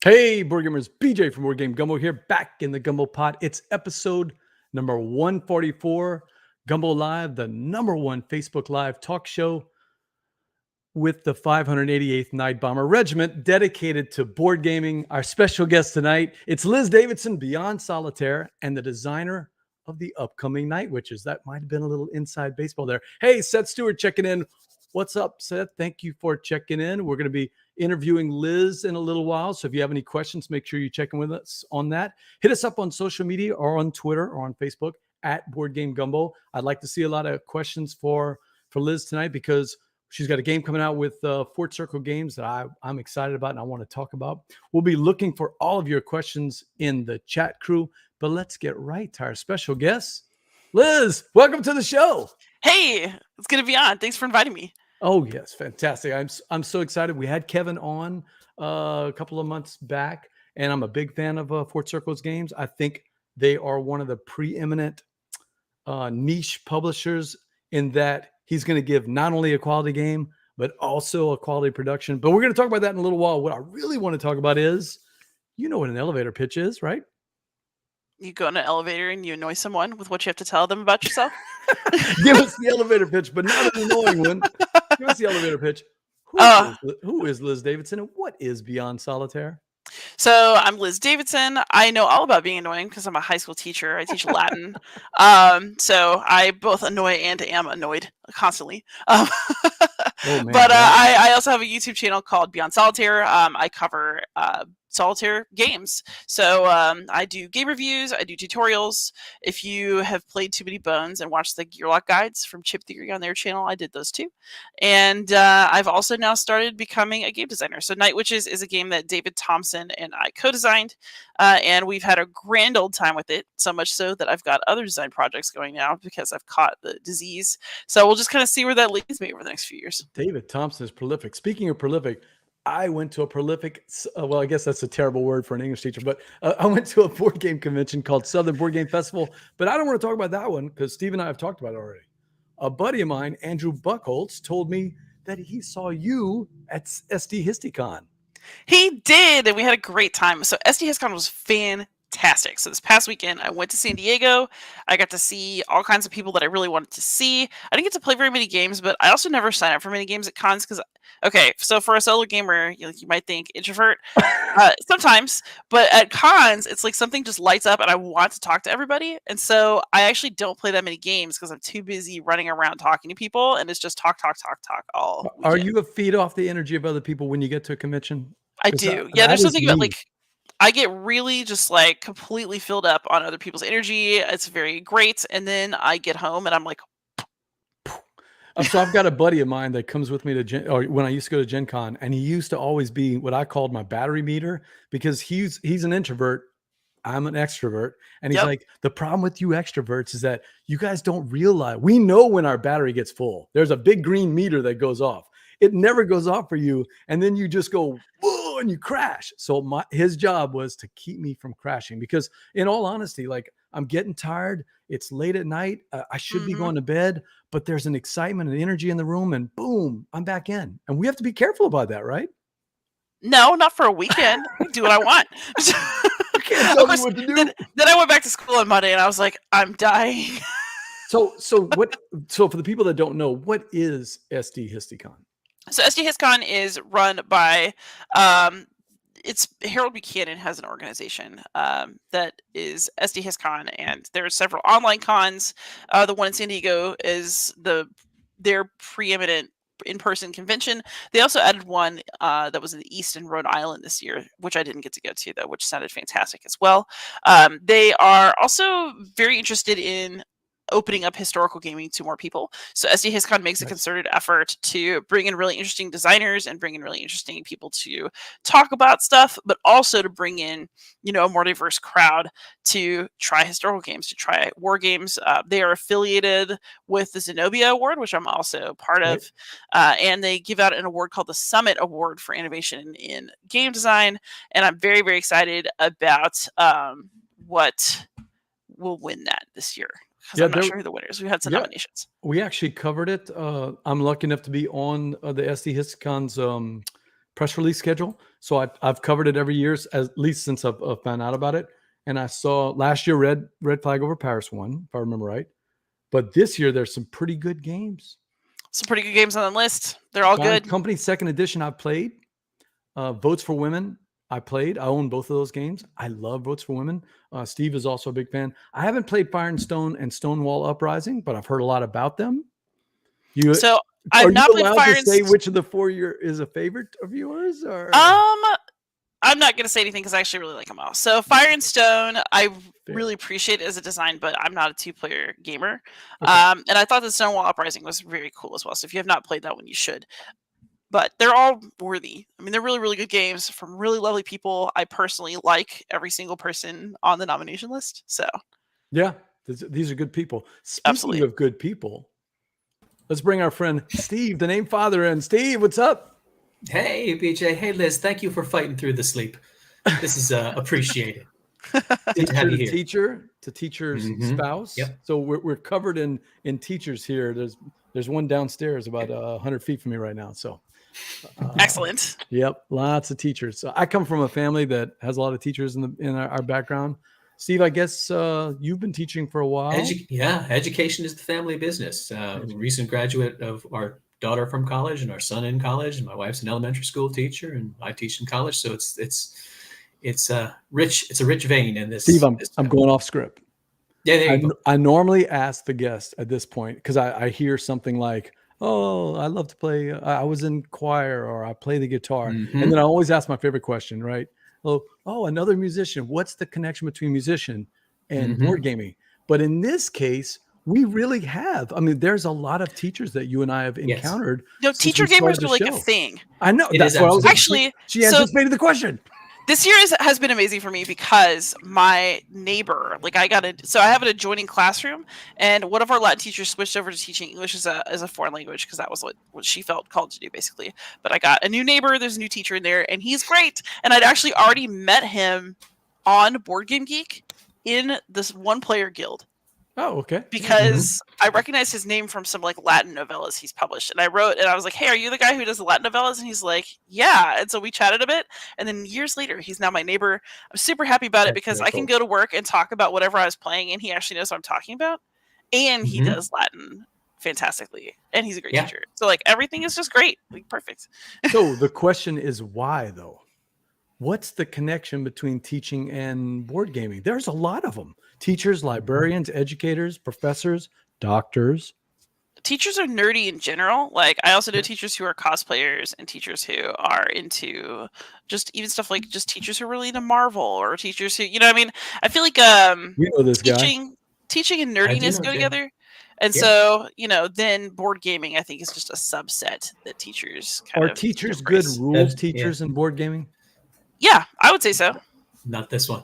Hey, board gamers, BJ from Board Game Gumbo here, back in the Gumbo Pot. It's episode number 144, Gumbo Live, the number one Facebook Live talk show with the 588th Night Bomber Regiment dedicated to board gaming. Our special guest tonight, it's Liz Davidson, Beyond Solitaire, and the designer of the upcoming Night Witches. That might have been a little inside baseball there. Hey, Seth Stewart checking in. What's up, Seth? Thank you for checking in. We're going to be interviewing Liz in a little while. So if you have any questions, make sure you check in with us on that. Hit us up on social media or on Twitter or on Facebook at Board Game Gumbo. I'd like to see a lot of questions for Liz tonight because she's got a game coming out with Fort Circle Games that I'm excited about and I want to talk about. We'll be looking for all of your questions in the chat crew, but let's get right to our special guest. Liz, welcome to the show. Hey, it's good to be on. Thanks for inviting me. Oh, yes. Fantastic. I'm so excited. We had Kevin on a couple of months back, and I'm a big fan of Fort Circle's games. I think they are one of the preeminent niche publishers in that he's going to give not only a quality game, but also a quality production. But we're going to talk about that in a little while. What I really want to talk about is, you know what an elevator pitch is, right? You go in an elevator and you annoy someone with what you have to tell them about yourself. Give us the elevator pitch, but not an annoying one. Give us the elevator pitch. Who is Liz Davidson and what is Beyond Solitaire? So I'm Liz Davidson. I know all about being annoying because I'm a high school teacher. I teach Latin. So I both annoy and am annoyed constantly. But I also have a YouTube channel called Beyond Solitaire. I cover solitaire games. So I do game reviews. I do tutorials. If you have played Too Many Bones and watched the Gearlock guides from Chip Theory on their channel, I did those too. And I've also now started becoming a game designer. So Night Witches is a game that David Thompson and I co-designed. And we've had a grand old time with it. So much so that I've got other design projects going now because I've caught the disease. So we'll just kind of see where that leads me over the next few years. David Thompson is prolific. Speaking of prolific, I went to a prolific, well, I guess that's a terrible word for an English teacher, but I went to a board game convention called Southern Board Game Festival, but I don't want to talk about that one because Steve and I have talked about it already. A buddy of mine, Andrew Buckholtz, told me that he saw you at SD HistyCon. He did, and we had a great time. So SD HistyCon was fantastic. So this past weekend, I went to San Diego. I got to see all kinds of people that I really wanted to see. I didn't get to play very many games, but I also never sign up for many games at cons because, okay, so for a solo gamer, you might think introvert sometimes, but at cons, it's like something just lights up and I want to talk to everybody. And so I actually don't play that many games because I'm too busy running around talking to people, and it's just talk all weekend. Are you a feed off the energy of other people when you get to a convention? I do. Yeah, there's something about I get really just like completely filled up on other people's energy. It's very great. And then I get home and I'm like, so I've got a buddy of mine that comes with me to when I used to go to Gen Con, and he used to always be what I called my battery meter because he's an introvert. I'm an extrovert. And he's like, the problem with you extroverts is that you guys don't realize, we know when our battery gets full. There's a big green meter that goes off. It never goes off for you. And then you just go, whoa, and you crash. So his job was to keep me from crashing because in all honesty, like I'm getting tired. It's late at night. I should be going to bed, but there's an excitement and energy in the room and boom, I'm back in. And we have to be careful about that, right? No, not for a weekend. I do what I want. You can't tell me what to do. Then I went back to school on Monday and I was like, I'm dying. So for the people that don't know, what is SD HistyCon? So SD HistyCon is run by it's Harold Buchanan has an organization that is SD HistyCon, and there are several online cons. The one in San Diego is their preeminent in-person convention. They also added one that was in the East in Rhode Island this year, which I didn't get to go to though, which sounded fantastic as well. They are also very interested in opening up historical gaming to more people. So SD HistyCon makes a concerted effort to bring in really interesting designers and bring in really interesting people to talk about stuff, but also to bring in, a more diverse crowd to try historical games, to try war games. They are affiliated with the Zenobia Award, which I'm also part of. And they give out an award called the Summit Award for Innovation in Game Design. And I'm very, very excited about what will win that this year. Because I'm not sure who the winners. We had some nominations. We actually covered it. I'm lucky enough to be on the SD HistyCon's press release schedule. So I've covered it every year, at least since I've found out about it. And I saw last year Red Flag Over Paris won, if I remember right. But this year there's some pretty good games. Some pretty good games on the list. They're all Violent good. Company second edition I've played. Votes for Women I played. I own both of those games. I love Votes for Women. Steve is also a big fan. I haven't played Fire and Stone and Stonewall Uprising, but I've heard a lot about them. So I've not played Fire and Stone. Say which of the four is a favorite of yours? Or I'm not going to say anything because I actually really like them all. So Fire and Stone, I really appreciate it as a design, but I'm not a 2-player gamer. Okay. And I thought the Stonewall Uprising was very cool as well. So if you have not played that one, you should. But they're all worthy. I mean, they're really, really good games from really lovely people. I personally like every single person on the nomination list. So yeah, these are good people. Speaking of good people, let's bring our friend Steve, the name father, in. Steve, what's up? Hey, BJ. Hey, Liz. Thank you for fighting through the sleep. This is appreciated. Good to have you here. Teacher's spouse. Yep. So we're covered in teachers here. There's one downstairs about 100 feet from me right now. So excellent. Yep, lots of teachers. So I come from a family that has a lot of teachers in our background. Steve, I guess you've been teaching for a while. Education is the family business. Recent graduate of our daughter from college and our son in college, and my wife's an elementary school teacher and I teach in college. So it's a rich vein in this. Steve, I'm going off script. Yeah, there you go. I normally ask the guest at this point because I hear something like, "Oh, I love to play. I was in choir, or I play the guitar," and then I always ask my favorite question, right? Oh, another musician. What's the connection between musician and board gaming? But in this case, we really have. I mean, there's a lot of teachers that you and I have encountered. No, teacher gamers are like a thing. I know. That's what I was actually. She anticipated the question. This year has been amazing for me because my neighbor, I have an adjoining classroom, and one of our Latin teachers switched over to teaching English as a foreign language because that was what she felt called to do, basically. But I got a new neighbor. There's a new teacher in there, and he's great. And I'd actually already met him on Board Game Geek in this one-player guild. Oh, okay. Because I recognized his name from some Latin novellas he's published. And I was like, "Hey, are you the guy who does the Latin novellas?" And he's like, "Yeah." And so we chatted a bit. And then years later, he's now my neighbor. I'm super happy about it because I can go to work and talk about whatever I was playing, and he actually knows what I'm talking about. And he does Latin fantastically. And he's a great teacher. So everything is just great. Perfect. So the question is why, though? What's the connection between teaching and board gaming? There's a lot of them. Teachers, librarians, educators, professors, doctors. Teachers are nerdy in general. I also know teachers who are cosplayers and teachers who are into just even stuff just teachers who are really into Marvel, or teachers who, I mean, I feel like you know this teaching and nerdiness go together. And so, then board gaming, I think, is just a subset that teachers Are teachers good rules teachers in board gaming? Yeah, I would say so. Not this one.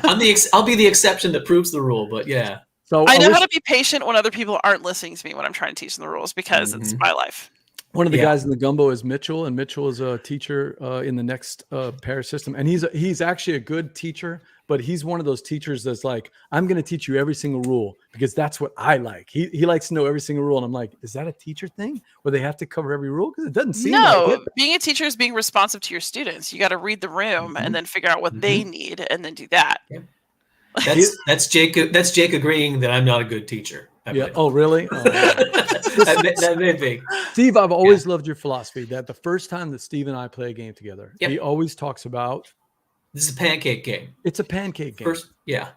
I'll be the exception that proves the rule, but yeah. So I know how to be patient when other people aren't listening to me when I'm trying to teach them the rules because it's my life. One of the guys in the Gumbo is Mitchell, and Mitchell is a teacher in the next Paris system, and he's actually a good teacher, but he's one of those teachers that's like, I'm going to teach you every single rule because that's what I like. He likes to know every single rule, and I'm like, is that a teacher thing where they have to cover every rule? Because it doesn't seem like it. Being a teacher is being responsive to your students. You got to read the room and then figure out what they need, and then do that. Yeah. That's Jake agreeing that I'm not a good teacher. Yeah. Oh, really? Oh, that may be. Steve, I've always loved your philosophy that the first time that Steve and I play a game together, he always talks about this is a pancake game. It's a pancake game.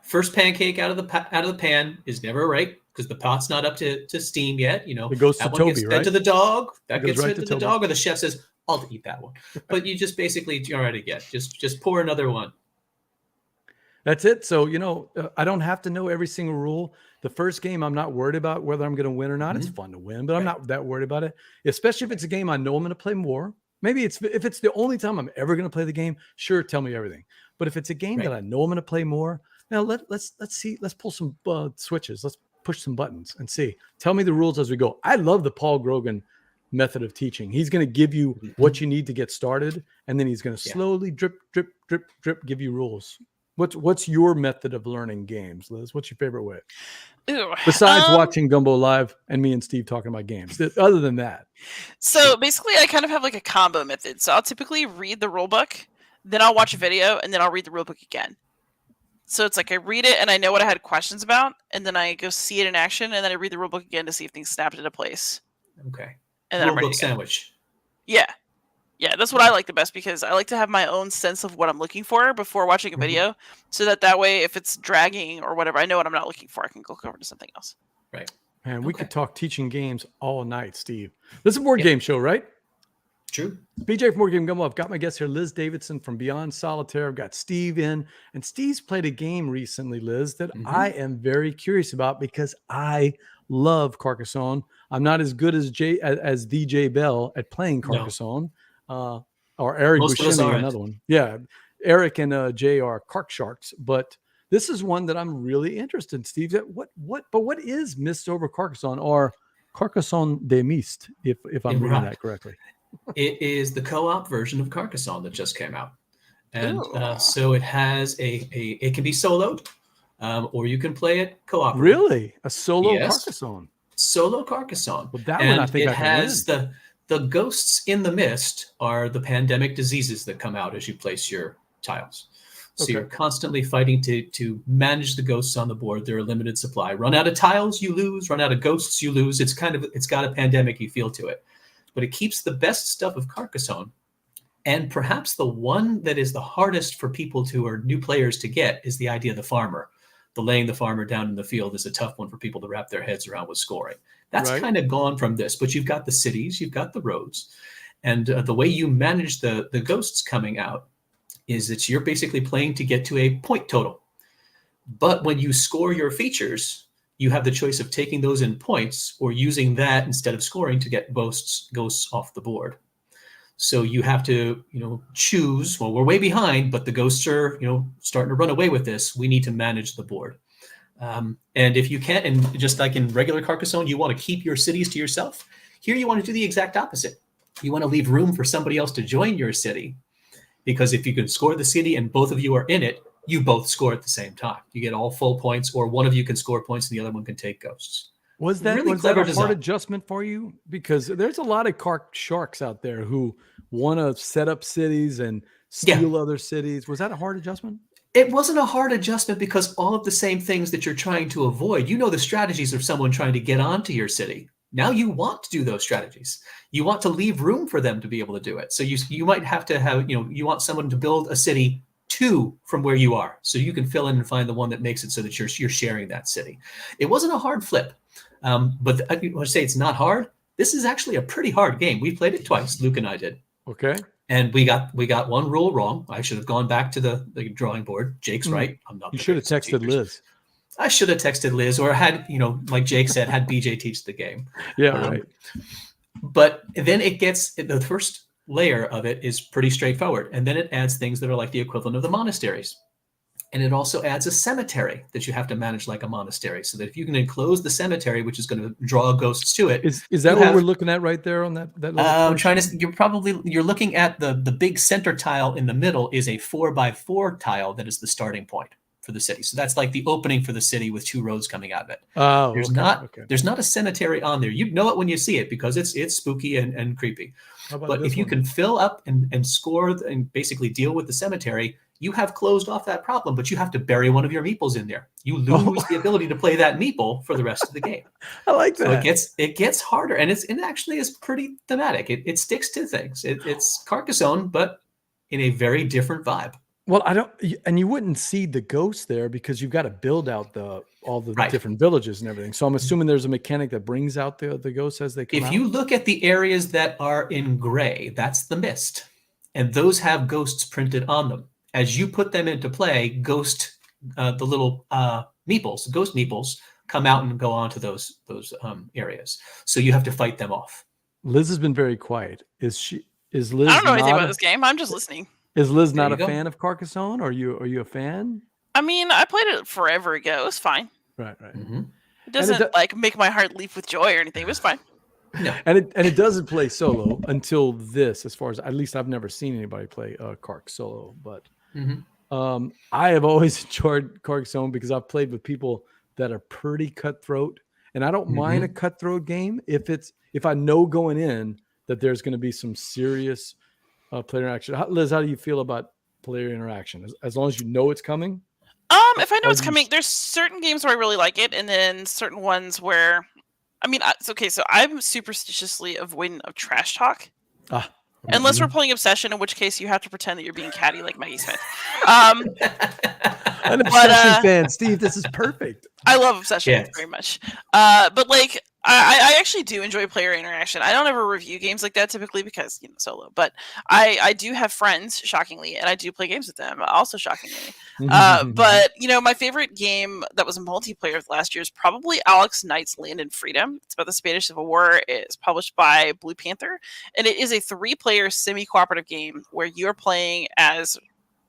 First pancake out of the pan is never right because the pot's not up to steam yet. It goes to Toby, right? To the dog. That gets fed to the dog, or the chef says, "I'll eat that one." But you just basically you're already get just pour another one. That's it. So, I don't have to know every single rule. The first game, I'm not worried about whether I'm going to win or not. It's fun to win, but I'm not that worried about it, especially if it's a game I know I'm going to play more. Maybe if it's the only time I'm ever going to play the game, sure, tell me everything. But if it's a game that I know I'm going to play more, now let's see. Let's pull some switches. Let's push some buttons and see. Tell me the rules as we go. I love the Paul Grogan method of teaching. He's going to give you what you need to get started, and then he's going to slowly drip, give you rules. What's your method of learning games, Liz? What's your favorite way? Ooh. Besides watching Gumbo live and me and Steve talking about games. Other than that. So basically, I kind of have like a combo method. So I'll typically read the rule book, then I'll watch a video, and then I'll read the rule book again. So it's like I read it and I know what I had questions about, and then I go see it in action, and then I read the rule book again to see if things snapped into place. Okay. And then Rule I'm ready book to go. sandwich. Yeah. Yeah, that's what I like the best, because I like to have my own sense of what I'm looking for before watching a video, so that way if it's dragging or whatever, I know what I'm not looking for. I can go over to something else. Right. Man, we could talk teaching games all night, Steve. This is a board game show, right? True. BJ from Board Game Gumbo. I've got my guest here, Liz Davidson from Beyond Solitaire. I've got Steve in, and Steve's played a game recently, Liz, that I am very curious about because I love Carcassonne. I'm not as good as DJ Bell at playing Carcassonne, or Eric Buscemi, another one. Yeah, Eric and Jay are Carc Sharks, but this is one that I'm really interested in, Steve. What is Mist over Carcassonne, or Carcassonne de Mist, if I'm reading that correctly? It is the co-op version of Carcassonne that just came out, and so it has it can be soloed, or you can play it co-op. Really, a solo Carcassonne? Solo Carcassonne. Well, that one I think it has the ghosts in the mist are the pandemic diseases that come out as you place your tiles. So you're constantly fighting to manage the ghosts on the board. They're a limited supply. Run out of tiles, you lose. Run out of ghosts, you lose. It's got a pandemic-y feel to it. But it keeps the best stuff of Carcassonne. And perhaps the one that is the hardest for people who are new players to get is the idea of the farmer. The laying the farmer down in the field is a tough one for people to wrap their heads around with scoring. That's kind of gone from this. But you've got the cities, you've got the roads. And the way you manage the ghosts coming out is that you're basically playing to get to a point total. But when you score your features, you have the choice of taking those in points or using that instead of scoring to get ghosts off the board. So you have to, choose. Well, we're way behind, but the ghosts are, starting to run away with this. We need to manage the board. And if you can't, and just like in regular Carcassonne, you want to keep your cities to yourself. Here, you want to do the exact opposite. You want to leave room for somebody else to join your city, because if you can score the city and both of you are in it, you both score at the same time. You get all full points, or one of you can score points and the other one can take ghosts. Was that a hard adjustment for you? Because there's a lot of Carc Sharks out there who want to set up cities and steal other cities. Was that a hard adjustment? It wasn't a hard adjustment because all of the same things that you're trying to avoid, the strategies of someone trying to get onto your city. Now you want to do those strategies. You want to leave room for them to be able to do it. So you might have to have, you want someone to build a city 2 from where you are, so you can fill in and find the one that makes it so that you're sharing that city. It wasn't a hard flip, but I want to say it's not hard. This is actually a pretty hard game. We played it twice. Luke and I did. Okay. And we got one rule wrong. I should have gone back to the drawing board. Jake's right. I'm not. You should have texted Liz. I should have texted Liz, or had, like Jake said, had BJ teach the game. Yeah, right. But then it gets, the first layer of it is pretty straightforward. And then it adds things that are like the equivalent of the monasteries. And it also adds a cemetery that you have to manage like a monastery, so that if you can enclose the cemetery, which is going to draw ghosts to it. Is that what we're looking at right there on that? I'm trying to, you're looking at the big center tile in the middle is a 4x4 tile that is the starting point for the city. So that's like the opening for the city with 2 roads coming out of it. Oh, there's not a cemetery on there. You know it when you see it because it's spooky and creepy. But if you can fill up and score and basically deal with the cemetery, you have closed off that problem, but you have to bury one of your meeples in there. You lose the ability to play that meeple for the rest of the game. I like that. So it gets harder, and it actually is pretty thematic. It sticks to things. It's Carcassonne, but in a very different vibe. Well, and you wouldn't see the ghosts there because you've got to build out all the different villages and everything. So I'm assuming there's a mechanic that brings out the ghosts as they come out. If you look at the areas that are in gray, that's the mist, and those have ghosts printed on them. As you put them into play, the little meeples, ghost meeples, come out and go onto those areas. So you have to fight them off. Liz has been very quiet. Is Liz? I don't know anything about this game. I'm just listening. Is Liz not a fan of Carcassonne? Are you a fan? I mean, I played it forever ago. It was fine. Right. Mm-hmm. It doesn't make my heart leap with joy or anything. It was fine. No. And it doesn't play solo until this, as far as at least I've never seen anybody play Carc solo. But I have always enjoyed Carcassonne because I've played with people that are pretty cutthroat. And I don't mind a cutthroat game if I know going in that there's going to be some serious player interaction. Liz, how do you feel about player interaction? As long as you know it's coming? If I know it's coming, there's certain games where I really like it, and then certain ones where, I mean, it's okay. So I'm superstitiously avoidant of trash talk. Unless we're playing Obsession, in which case you have to pretend that you're being catty like Maggie Smith. An Obsession fan, Steve. This is perfect. I love Obsession very much. But like, I actually do enjoy player interaction. I don't ever review games like that typically because, solo. But I do have friends, shockingly, and I do play games with them, also shockingly. But, my favorite game that was a multiplayer last year is probably Alex Knight's Land and Freedom. It's about the Spanish Civil War. It's published by Blue Panther. And it is a 3-player semi-cooperative game where you're playing as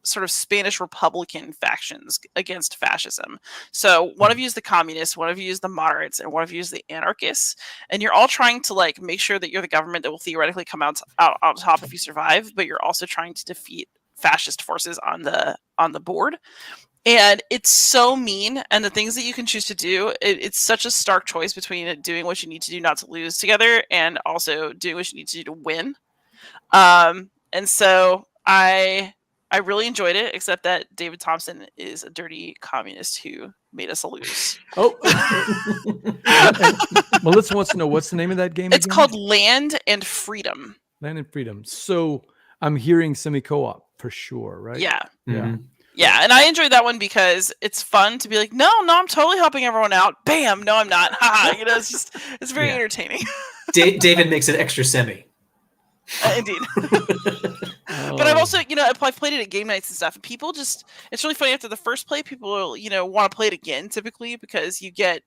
sort of Spanish Republican factions against fascism. So one of you is the communists, one of you is the moderates, and one of you is the anarchists. And you're all trying to like make sure that you're the government that will theoretically come out on top if you survive, but you're also trying to defeat fascist forces on the board. And it's so mean, and the things that you can choose to do, it's such a stark choice between doing what you need to do not to lose together and also doing what you need to do to win. And so I really enjoyed it, except that David Thompson is a dirty communist who made us lose. Oh, Melissa wants to know, what's the name of that game? It's called Land and Freedom. Land and Freedom. So I'm hearing semi-co-op for sure, right? Yeah. Yeah. Yeah, and I enjoyed that one because it's fun to be like, no, I'm totally helping everyone out. Bam, no, I'm not. It's very entertaining. David makes it extra semi. Indeed. But I've also, I've played it at game nights and stuff. And people it's really funny after the first play, people, want to play it again typically because you get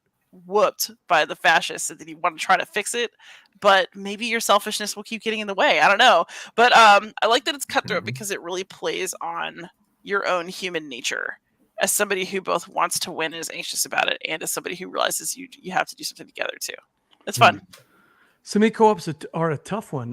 whooped by the fascists and then you want to try to fix it. But maybe your selfishness will keep getting in the way. I don't know. But I like that it's cutthroat because it really plays on your own human nature as somebody who both wants to win and is anxious about it, and as somebody who realizes you have to do something together too. It's fun. Semi-co-ops are a tough one.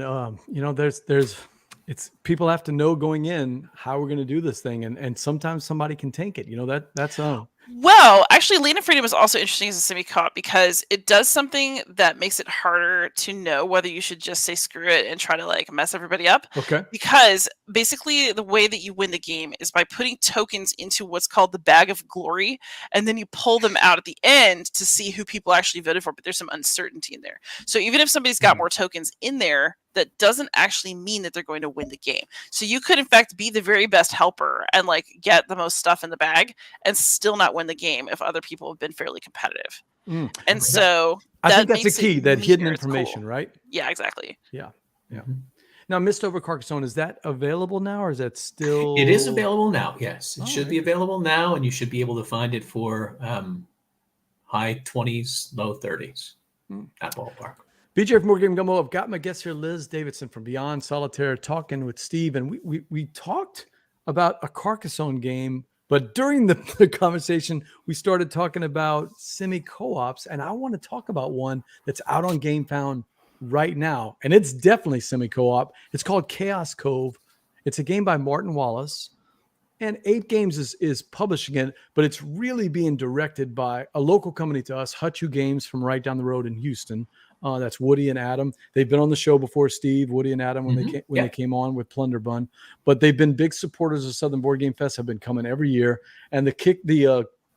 It's people have to know going in how we're going to do this thing, and sometimes somebody can tank it. That's Well, actually, Land and Freedom is also interesting as a semi-co-op because it does something that makes it harder to know whether you should just say screw it and try to like mess everybody up. Okay. Because basically the way that you win the game is by putting tokens into what's called the bag of glory, and then you pull them out at the end to see who people actually voted for, but there's some uncertainty in there. So even if somebody's got more tokens in there, that doesn't actually mean that they're going to win the game. So you could in fact be the very best helper and like get the most stuff in the bag and still not win the game if other people have been fairly competitive. And so I think that's the key, that hidden information, right? Yeah, exactly. Yeah. Now, Mist Over Carcassonne, is that available now, or is that still? It is available now. Yes, it should be available now, and you should be able to find it for high 20s, low 30s. That ballpark. BJ from Game Gumbo. I've got my guest here, Liz Davidson from Beyond Solitaire, talking with Steve, and we talked about a Carcassonne game, but during the conversation, we started talking about semi-co-ops, and I want to talk about one that's out on GameFound right now, and it's definitely semi-co-op. It's called Chaos Cove. It's a game by Martin Wallace, and 8 Games is publishing it, but it's really being directed by a local company to us, Hutchu Games, from right down the road in Houston. That's Woody and Adam. They've been on the show before, Steve, Woody and Adam, when they came on with Plunder Bun. But they've been big supporters of Southern Board Game Fest, have been coming every year. And the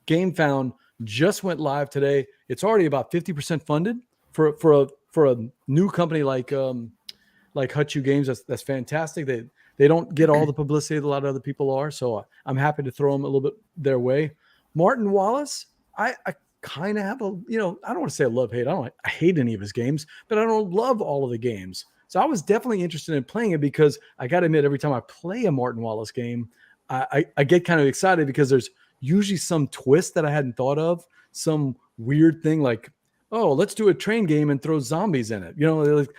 GameFound just went live today. It's already about 50% funded for a new company like Hutchu Games. That's fantastic. They don't get all the publicity that a lot of other people are. So I'm happy to throw them a little bit their way. Martin Wallace, I kind of have I don't want to say I love-hate. I hate any of his games, but I don't love all of the games. So I was definitely interested in playing it because I got to admit, every time I play a Martin Wallace game, I get kind of excited because there's usually some twist that I hadn't thought of, some weird thing like, oh, let's do a train game and throw zombies in it.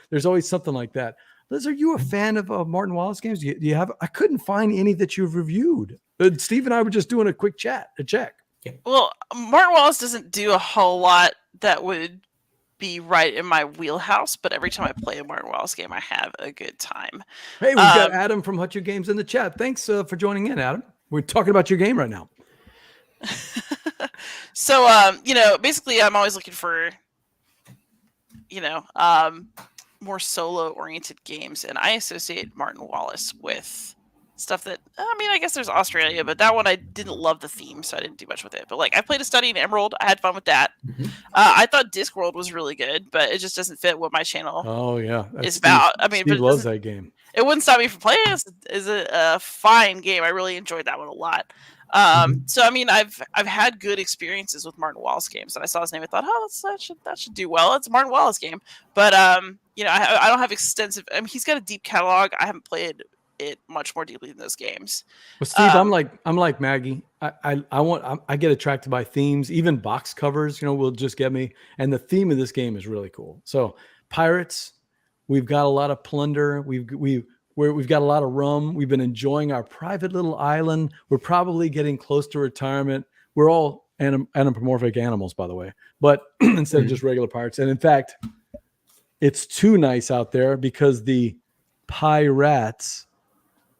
There's always something like that. Liz, are you a fan of Martin Wallace games? Do you have? I couldn't find any that you've reviewed. Steve and I were just doing a quick check. Well, Martin Wallace doesn't do a whole lot that would be right in my wheelhouse, but every time I play a Martin Wallace game, I have a good time. Hey, we've got Adam from Hutchu Games in the chat. Thanks for joining in, Adam. We're talking about your game right now. So, basically, I'm always looking for, more solo-oriented games, and I associate Martin Wallace with stuff that, I guess there's Australia, but that one I didn't love the theme, so I didn't do much with it. But like, I played A Study in Emerald. I had fun with that. Mhm. I thought Discworld was really good, but it just doesn't fit what my channel Oh yeah, is about. I mean, but Steve loves that game. it wouldn't stop me from playing. It's a fine game. I really enjoyed that one a lot. So I mean, I've had good experiences with Martin Wallace games, and I saw his name. I thought, oh, that should do well. It's a Martin Wallace game, but I don't have extensive. I mean, he's got a deep catalog. I haven't played it much more deeply than those games. Well, Steve, I'm like Maggie. I get attracted by themes, even box covers. Will just get me. And the theme of this game is really cool. So pirates, we've got a lot of plunder. We've got a lot of rum. We've been enjoying our private little island. We're probably getting close to retirement. We're all anthropomorphic animals, by the way, but instead of just regular pirates. And in fact, it's too nice out there because the pirates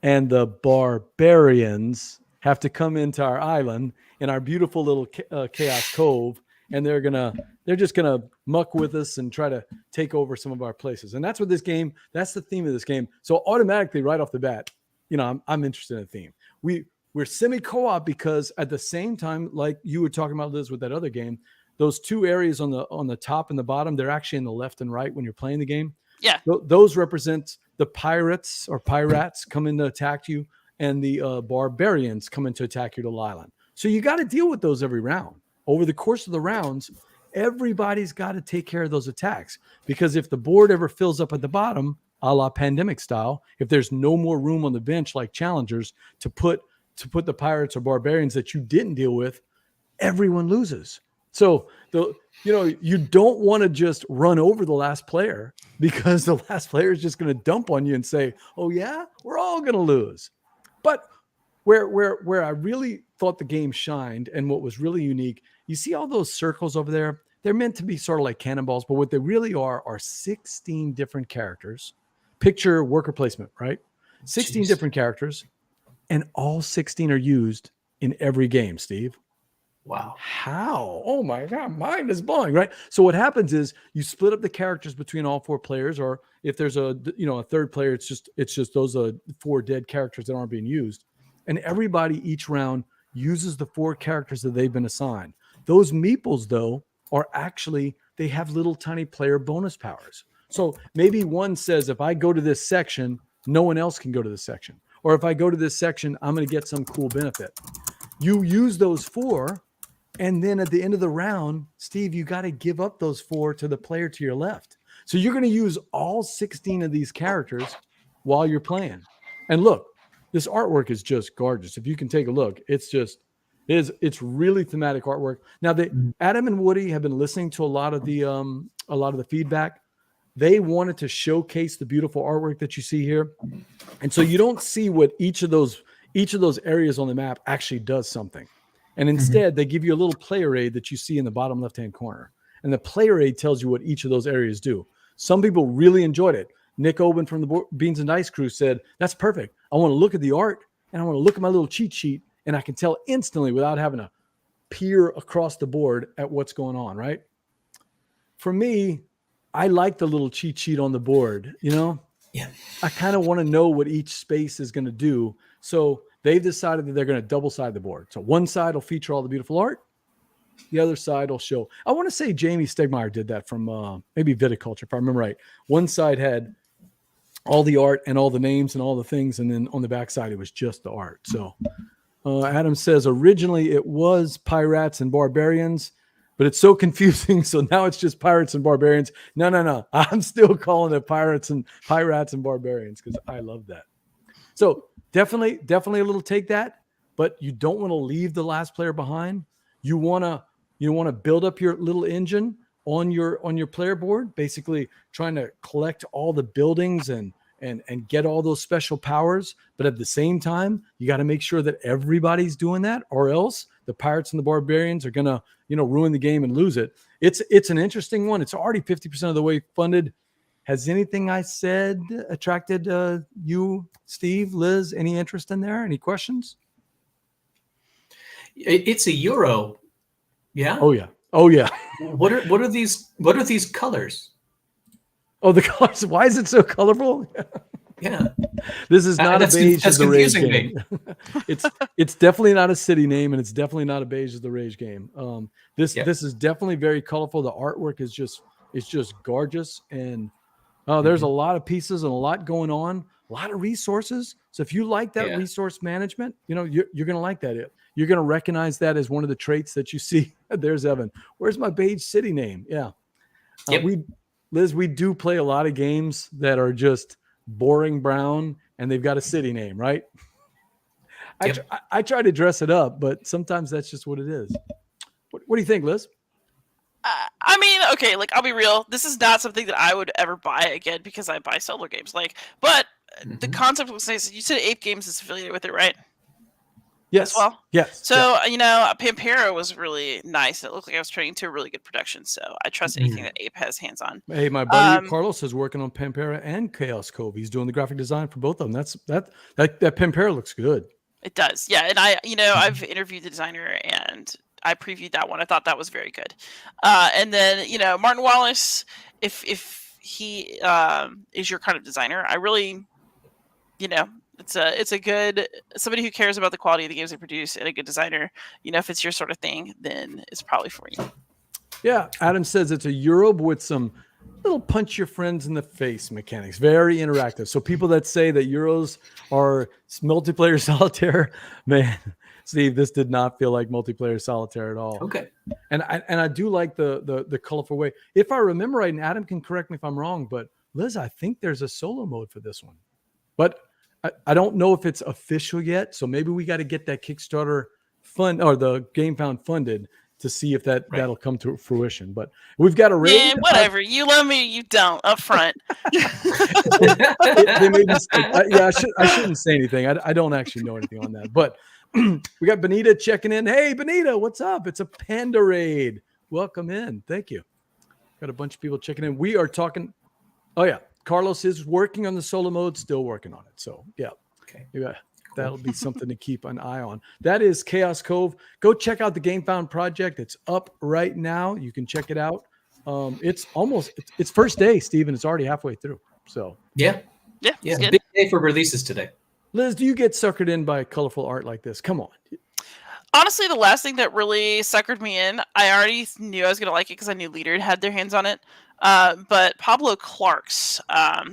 and the barbarians have to come into our island in our beautiful little Chaos Cove, and they're just gonna muck with us and try to take over some of our places. And that's what that's the theme of this game. So automatically, right off the bat, I'm interested in the theme. We're semi-co-op because at the same time, like you were talking about, Liz, with that other game, those two areas on the top and the bottom, they're actually in the left and right when you're playing the game. Yeah. Those represent the pirates come in to attack you, and the barbarians come in to attack your little island. So you got to deal with those every round. Over the course of the rounds, everybody's got to take care of those attacks, because if the board ever fills up at the bottom, a la Pandemic style, if there's no more room on the bench like challengers to put the pirates or barbarians that you didn't deal with, everyone loses. So you don't want to just run over the last player, because the last player is just going to dump on you and say, oh yeah, we're all going to lose. But where I really thought the game shined and what was really unique, you see all those circles over there? They're meant to be sort of like cannonballs, but what they really are 16 different characters. Picture worker placement, right? 16 different characters, and all 16 are used in every game, Steve. Wow. How? Oh my God, mind is blowing, right? So what happens is you split up the characters between all four players, or if there's a third player, it's just those four dead characters that aren't being used. And everybody each round uses the four characters that they've been assigned. Those meeples, though, are actually, they have little tiny player bonus powers. So maybe one says, if I go to this section, no one else can go to this section. Or if I go to this section, I'm going to get some cool benefit. You use those four, and then at the end of the round, Steve, you got to give up those four to the player to your left. So you're going to use all 16 of these characters while you're playing. And look, this artwork is just gorgeous. If you can take a look, it's really thematic artwork. Now, Adam and Woody have been listening to a lot of the feedback. They wanted to showcase the beautiful artwork that you see here. And so you don't see what each of those areas on the map actually does something. And instead, they give you a little player aid that you see in the bottom left-hand corner. And the player aid tells you what each of those areas do. Some people really enjoyed it. Nick Oben from the Beans and Dice crew said, that's perfect. I want to look at the art, and I want to look at my little cheat sheet, and I can tell instantly without having to peer across the board at what's going on, right? For me, I like the little cheat sheet on the board, Yeah. I kind of want to know what each space is going to do. So they've decided that they're going to double side the board. So one side will feature all the beautiful art. The other side will show. I want to say Jamie Stegmeyer did that from maybe Viticulture, if I remember right. One side had all the art and all the names and all the things, and then on the back side, it was just the art. So Adam says, originally it was Pirates and Barbarians, but it's so confusing. So now it's just Pirates and Barbarians. No. I'm still calling it Pirates and Barbarians because I love that. So definitely a little take that, but you don't want to leave the last player behind. You want to build up your little engine on your player board, basically trying to collect all the buildings and get all those special powers. But at the same time, you got to make sure that everybody's doing that, or else the Pirates and the Barbarians are going to, ruin the game and lose it. It's an interesting one. It's already 50% of the way funded. Has anything I said attracted you, Steve, Liz? Any interest in there? Any questions? It's a Euro Yeah. Oh yeah. Oh yeah. What are these colors? Oh, the colors. Why is it so colorful? Yeah. This is not a beige That's as the Rage confusing game. me. It's definitely not a city name, and it's definitely not a beige as the Rage game. This is definitely very colorful. The artwork is just gorgeous, and there's a lot of pieces and a lot going on, a lot of resources. So if you like that resource management, you're going to like that. You're going to recognize that as one of the traits that you see. There's Evan. Where's my beige city name? Yeah. Liz, we do play a lot of games that are just boring brown and they've got a city name, right? I try to dress it up, but sometimes that's just what it is. What do you think, Liz? I mean, okay, like, I'll be real. This is not something that I would ever buy again because I buy solo games. But the concept was nice. You said Ape Games is affiliated with it, right? Yes. As well? Yes. So, Pampera was really nice. It looked like I was turning to a really good production. So I trust anything that Ape has hands on. Hey, my buddy Carlos is working on Pampera and Chaos Cove. He's doing the graphic design for both of them. That Pampera looks good. It does. Yeah. And I've interviewed the designer and I previewed that one. I thought that was very good. And then, Martin Wallace, if he is your kind of designer, I really, it's a good somebody who cares about the quality of the games they produce and a good designer. If it's your sort of thing, then it's probably for you. Yeah. Adam says it's a Europe with some little punch your friends in the face mechanics. Very interactive. So people that say that Euros are multiplayer solitaire, man, Steve, this did not feel like multiplayer solitaire at all. Okay. And I do like the colorful way. If I remember right, and Adam can correct me if I'm wrong, but Liz, I think there's a solo mode for this one. But I don't know if it's official yet. So maybe we got to get that Kickstarter fund or the GameFound funded to see if that'll come to fruition. But we've got a raid. Yeah, whatever. You love me, you don't. Up front. They made I shouldn't say anything. I don't actually know anything on that. But we got Benita checking in. Hey, Benita, what's up? It's a Panda raid. Welcome in. Thank you. Got a bunch of people checking in. We are talking. Oh, yeah. Carlos is working on the solo mode, still working on it. So, yeah. Okay. Yeah. That'll be something to keep an eye on. That is Chaos Cove. Go check out the GameFound project. It's up right now. You can check it out. It's first day, Steven. It's already halfway through. So, yeah. Big day for releases today. Liz, do you get suckered in by colorful art like this? Come on. Honestly, the last thing that really suckered me in, I already knew I was going to like it because I knew Leader had their hands on it. But Pablo Clark's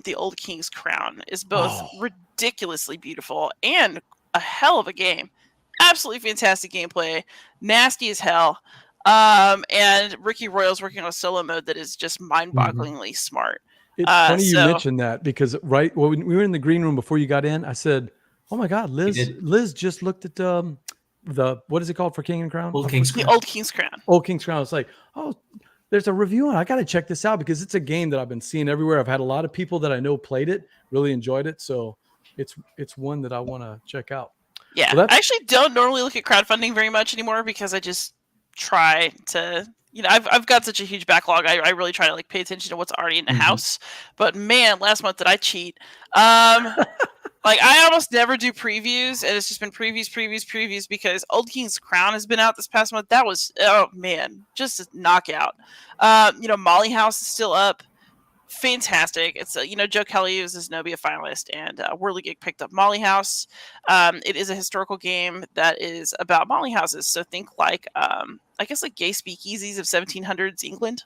The Old King's Crown is both ridiculously beautiful and a hell of a game. Absolutely fantastic gameplay. Nasty as hell. And Ricky Royale's working on a solo mode that is just mind-bogglingly smart. It's funny you mentioned that because when we were in the green room before you got in, I said, "Oh my God, Liz just looked at the what is it called for King and Crown? Old King's Crown. The Old King's Crown. Old King's Crown." It's like, oh, there's a review on it. I got to check this out because it's a game that I've been seeing everywhere. I've had a lot of people that I know played it, really enjoyed it, so it's one that I want to check out. Yeah, I actually don't normally look at crowdfunding very much anymore because I just try to. I've got such a huge backlog. I really try to pay attention to what's already in the house. But man, last month did I cheat? I almost never do previews, and it's just been previews because Old King's Crown has been out this past month. That was just a knockout. Molly House is still up. Fantastic. It's Joe Kelly was a Znobia finalist, and Whirligig picked up Molly House. It is a historical game that is about Molly houses. So think I guess gay speakeasies of 1700s England.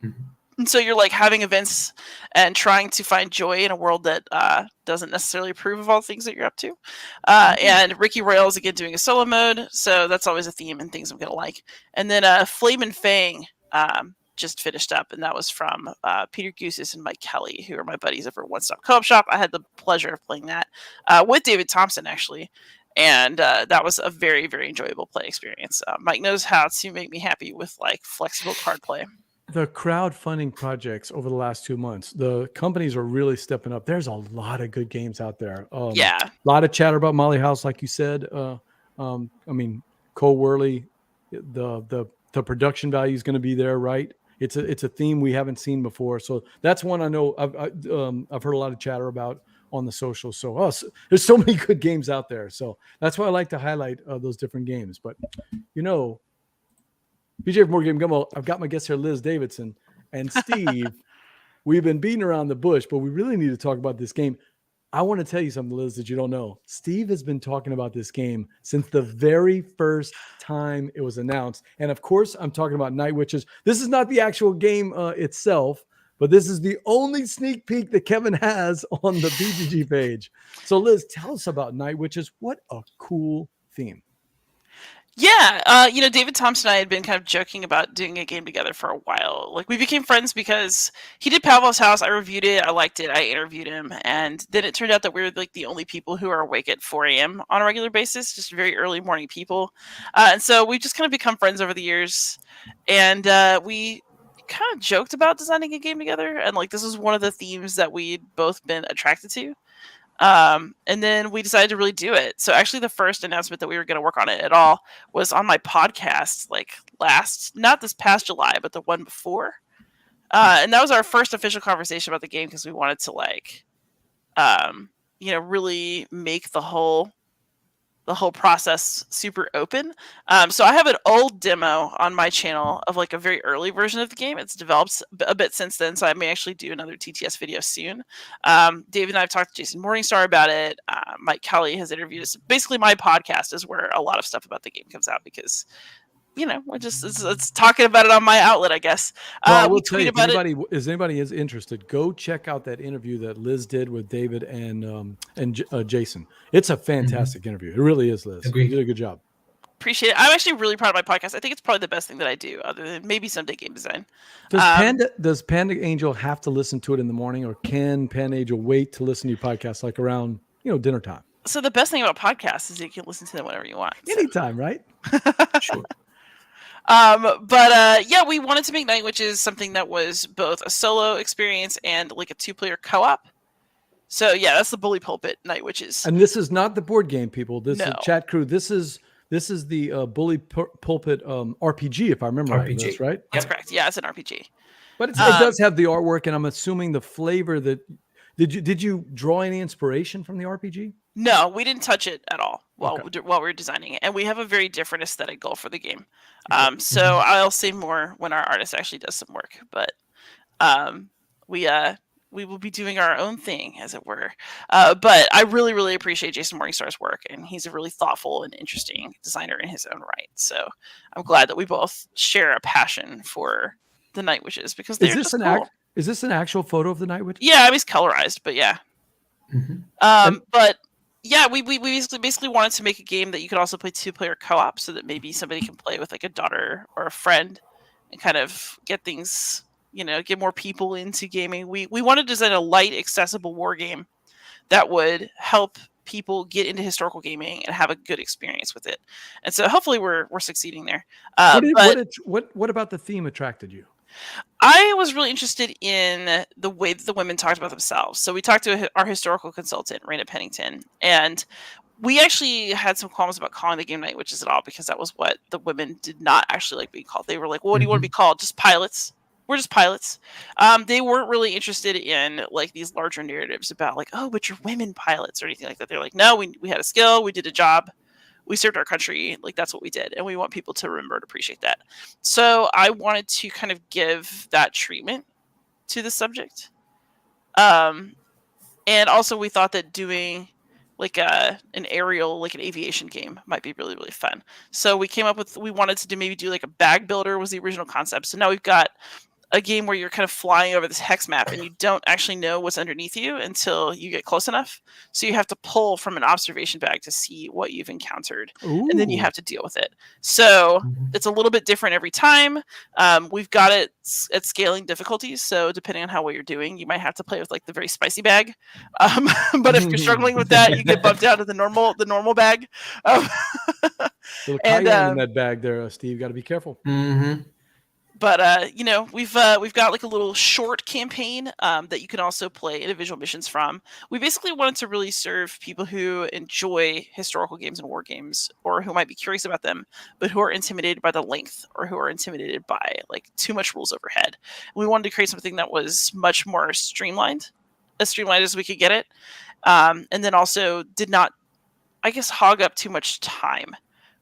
Mm-hmm. And so you're having events and trying to find joy in a world that doesn't necessarily approve of all the things that you're up to. And Ricky Royale is again doing a solo mode, so that's always a theme and things I'm gonna like. And then Flame and Fang just finished up, and that was from Peter Goosis and Mike Kelly, who are my buddies over at One Stop Co-op Shop. I had the pleasure of playing that with David Thompson, actually. And that was a very, very enjoyable play experience. Mike knows how to make me happy with flexible card play. The crowdfunding projects over the last 2 months, the companies are really stepping up. There's a lot of good games out there. Yeah. A lot of chatter about Molly House, like you said. Cole Worley, the production value is going to be there, right? It's a theme we haven't seen before. So that's one I know I've heard a lot of chatter about on the social. So there's so many good games out there. So that's why I like to highlight those different games. But BJ from More Game Gumbo. I've got my guest here, Liz Davidson. And Steve, we've been beating around the bush, but we really need to talk about this game. I want to tell you something, Liz, that you don't know. Steve has been talking about this game since the very first time it was announced. And of course, I'm talking about Night Witches. This is not the actual game itself, but this is the only sneak peek that Kevin has on the BGG page. So Liz, tell us about Night Witches. What a cool theme. Yeah, David Thompson and I had been kind of joking about doing a game together for a while. Like, we became friends because he did Pavlov's House. I reviewed it. I liked it. I interviewed him. And then it turned out that we were like the only people who are awake at 4 a.m. on a regular basis, just very early morning people. And so we just kind of become friends over the years. And we kind of joked about designing a game together. And like, this was one of the themes that we'd both been attracted to. And then we decided to really do it. So actually the first announcement that we were going to work on it at all was on my podcast, like not this past July, but the one before. And that was our first official conversation about the game because we wanted to really make the whole process super open. So I have an old demo on my channel of like a very early version of the game. It's developed a bit since then, so I may actually do another TTS video soon. David and I have talked to Jason Morningstar about it. Mike Kelly has interviewed us. Basically, my podcast is where a lot of stuff about the game comes out because, we're just it's talking about it on my outlet, I guess. Well, I will tell you, if anybody is interested, go check out that interview that Liz did with David and Jason. It's a fantastic interview. It really is, Liz. Agreed. You did a good job. Appreciate it. I'm actually really proud of my podcast. I think it's probably the best thing that I do, other than maybe someday game design. Does Panda Angel have to listen to it in the morning, or can Panda Angel wait to listen to your podcast like around dinner time? So the best thing about podcasts is you can listen to them whenever you want. Anytime, right? Sure. We wanted to make Night Witches something that was both a solo experience and like a 2-player co-op. So yeah, that's the Bully Pulpit Night Witches. And this is not the board game, people. This is No. chat crew. This is the Bully Pulpit RPG, if I remember right. Liz, right? That's correct. Yeah, it's an RPG. But it does have the artwork, and I'm assuming the flavor that did you draw any inspiration from the RPG? No, we didn't touch it at all while we were designing it, and we have a very different aesthetic goal for the game. So I'll say more when our artist actually does some work. But we will be doing our own thing, as it were. But I really, really appreciate Jason Morningstar's work, and he's a really thoughtful and interesting designer in his own right. So I'm glad that we both share a passion for the Night Witches because they're just cool. Is this an actual photo of the Night Witch? Yeah, I mean, it's colorized, but yeah. Mm-hmm. But yeah, we basically wanted to make a game that you could also play 2-player co-op, so that maybe somebody can play with like a daughter or a friend and kind of get things, get more people into gaming. We wanted to design a light, accessible war game that would help people get into historical gaming and have a good experience with it. And so hopefully we're succeeding there. What about the theme attracted you? I was really interested in the way that the women talked about themselves. So we talked to our historical consultant, Raina Pennington, and we actually had some qualms about calling the game Night Witches at all because that was what the women did not actually like being called. They were like, well, what do you want to be called? Just pilots. We're just pilots. They weren't really interested in like these larger narratives about like, oh, but you're women pilots or anything like that. They're like, no, we had a skill. We did a job. We served our country. Like, that's what we did. And we want people to remember and appreciate that. So I wanted to kind of give that treatment to the subject. And also we thought that doing like an aerial, like an aviation game might be really, really fun. So we came up with, we wanted to maybe do like a bag builder was the original concept. So now we've got a game where you're kind of flying over this hex map and you don't actually know what's underneath you until you get close enough. So you have to pull from an observation bag to see what you've encountered. Ooh. And then you have to deal with it. So it's a little bit different every time. We've got it at scaling difficulties. So depending on how well you're doing, you might have to play with like the very spicy bag. But if you're struggling with that, you get bumped down to the normal bag. Little cayenne in that bag there, Steve. Got to be careful. Mm-hmm. But we've got like a little short campaign that you can also play individual missions from. We basically wanted to really serve people who enjoy historical games and war games, or who might be curious about them, but who are intimidated by the length, or who are intimidated by like too much rules overhead. We wanted to create something that was much more streamlined as we could get it, and then also did not, I guess, hog up too much time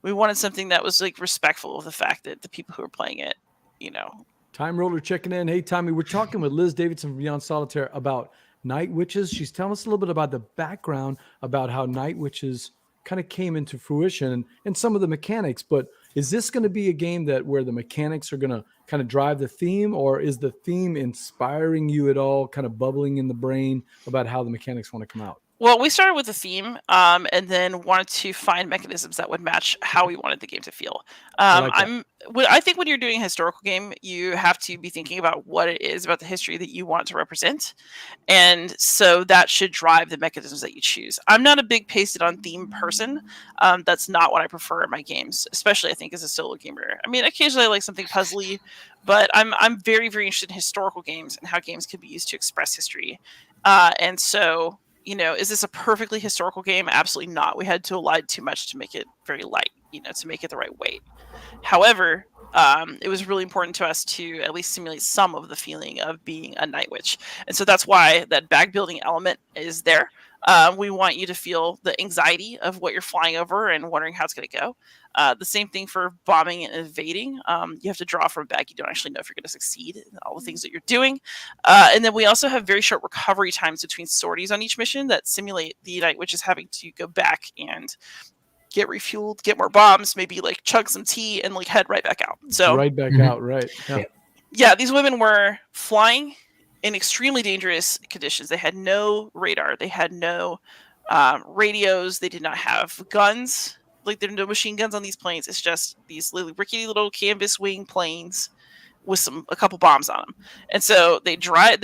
We wanted something that was like respectful of the fact that the people who were playing it, you know. Time Roller checking in. Hey, Tommy, we're talking with Liz Davidson from Beyond Solitaire about Night Witches. She's telling us a little bit about the background about how Night Witches kind of came into fruition and some of the mechanics. But is this going to be a game that where the mechanics are going to kind of drive the theme, or is the theme inspiring you at all, kind of bubbling in the brain about how the mechanics want to come out? Well, we started with the theme, and then wanted to find mechanisms that would match how we wanted the game to feel. I think when you're doing a historical game, you have to be thinking about what it is about the history that you want to represent, and so that should drive the mechanisms that you choose. I'm not a big pasted on theme person. That's not what I prefer in my games, especially I think as a solo gamer. I mean, occasionally I like something puzzly, but I'm very, very interested in historical games and how games can be used to express history, and so. You know, is this a perfectly historical game? Absolutely not. We had to elide too much to make it very light, you know, to make it the right weight. However, it was really important to us to at least simulate some of the feeling of being a night witch. And so that's why that bag building element is there. We want you to feel the anxiety of what you're flying over and wondering how it's going to go. The same thing for bombing and evading. You have to draw from a bag. You don't actually know if you're going to succeed in all the things that you're doing. And then we also have very short recovery times between sorties on each mission that simulate the night witches having to go back and get refueled, get more bombs, maybe like chug some tea and like head right back out. So right back out, right. Yeah, these women were flying in extremely dangerous conditions. They had no radar. They had no radios. They did not have guns. Like, there are no machine guns on these planes. It's just these rickety little canvas wing planes with a couple bombs on them. And so they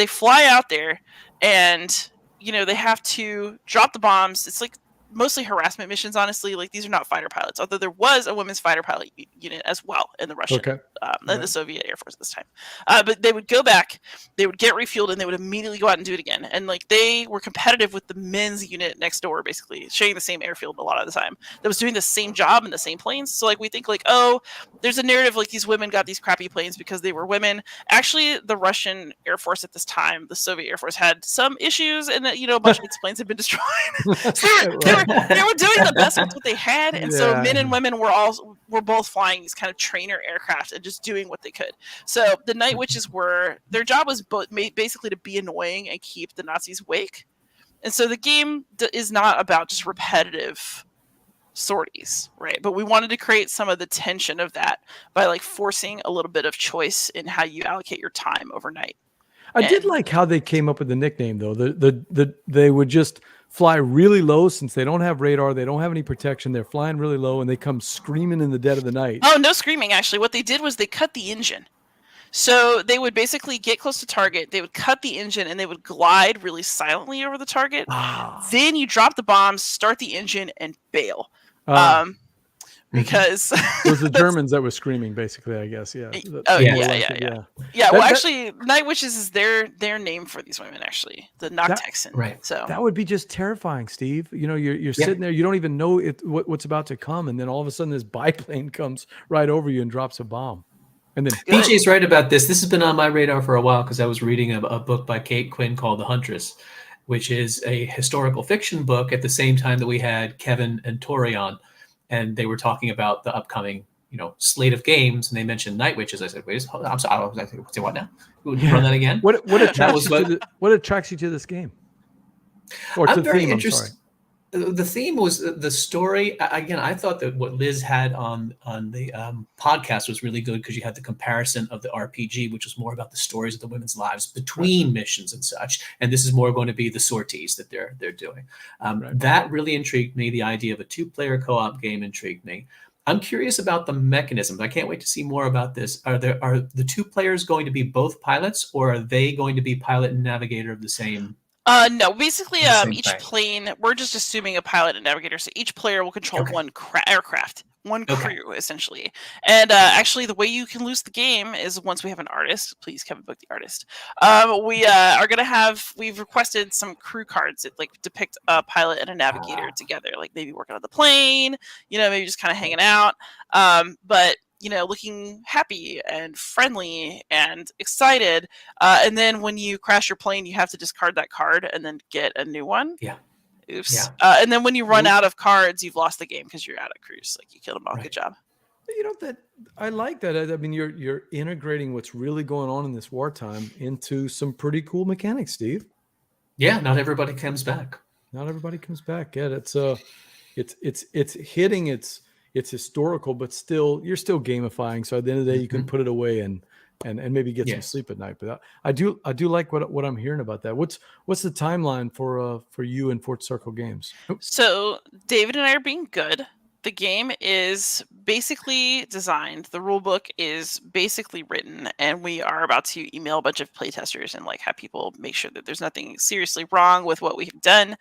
fly out there, and you know they have to drop the bombs. It's like mostly harassment missions, honestly. Like, these are not fighter pilots, although there was a women's fighter pilot unit as well in the Russian, in the Soviet Air Force at this time. But they would go back, they would get refueled, and they would immediately go out and do it again. And like, they were competitive with the men's unit next door, basically sharing the same airfield a lot of the time. That was doing the same job in the same planes. So like, we think like, oh, there's a narrative like these women got these crappy planes because they were women. Actually, the Russian Air Force at this time, the Soviet Air Force, had some issues, and that, you know, a bunch of its planes had been destroyed. So they were doing the best with what they had, and so men and women were both flying these kind of trainer aircraft and just doing what they could. So the night witches their job was basically to be annoying and keep the Nazis awake. And so the game is not about just repetitive sorties, right? But we wanted to create some of the tension of that by like forcing a little bit of choice in how you allocate your time overnight. I did like how they came up with the nickname, though. They would just fly really low since they don't have radar, they don't have any protection. They're flying really low, and they come screaming in the dead of the night. Oh, no screaming, actually. What they did was they cut the engine. So they would basically get close to target, they would cut the engine, and they would glide really silently over the target. Then you drop the bombs, start the engine, and bail. Because it was the Germans that were screaming, basically, I guess. Yeah. Well, actually, Night Witches is their name for these women, actually, the Noctexan. Right. So that would be just terrifying, Steve. You know, you're sitting there, you don't even know what's about to come, and then all of a sudden this biplane comes right over you and drops a bomb. And then BJ's right about this. This has been on my radar for a while because I was reading a book by Kate Quinn called The Huntress, which is a historical fiction book at the same time that we had Kevin and Tori on. And they were talking about the upcoming, you know, slate of games, and they mentioned Night Witches. I said, "Wait, I'm sorry. I was like, say what now? Run that again." What attracts you to this game? Or to the theme? I'm sorry. The theme was the story. Again, I thought that what Liz had on the podcast was really good because you had the comparison of the RPG, which was more about the stories of the women's lives between missions and such. And this is more going to be the sorties that they're doing. That really intrigued me. The idea of a 2-player co-op game intrigued me. I'm curious about the mechanisms. I can't wait to see more about this. Are the 2 players going to be both pilots, or are they going to be pilot and navigator of the same? No, basically, each plane, we're just assuming a pilot and navigator. So each player will control one aircraft, one crew, essentially. And actually, the way you can lose the game is once we have an artist. Please, Kevin, book the artist. We've requested some crew cards that like depict a pilot and a navigator together, like maybe working on the plane, you know, maybe just kind of hanging out. But you know, looking happy and friendly and excited. And then when you crash your plane, you have to discard that card and then get a new one. Yeah. Oops. Yeah. And then when you run Oops. out of cards, you've lost the game because you're out of cruise. Like you killed them all. Right. Good job. You know that I like that. I mean, you're integrating what's really going on in this wartime into some pretty cool mechanics, Steve. Yeah, not everybody comes back. Not everybody comes back. Yeah, it's hitting its historical, but still you're still gamifying. So at the end of the day, you can put it away and maybe get some sleep at night. But I do like what I'm hearing about that. What's the timeline for you and Fort Circle Games? So David and I are being good. The game is basically designed. The rule book is basically written, and we are about to email a bunch of playtesters and like have people make sure that there's nothing seriously wrong with what we've done.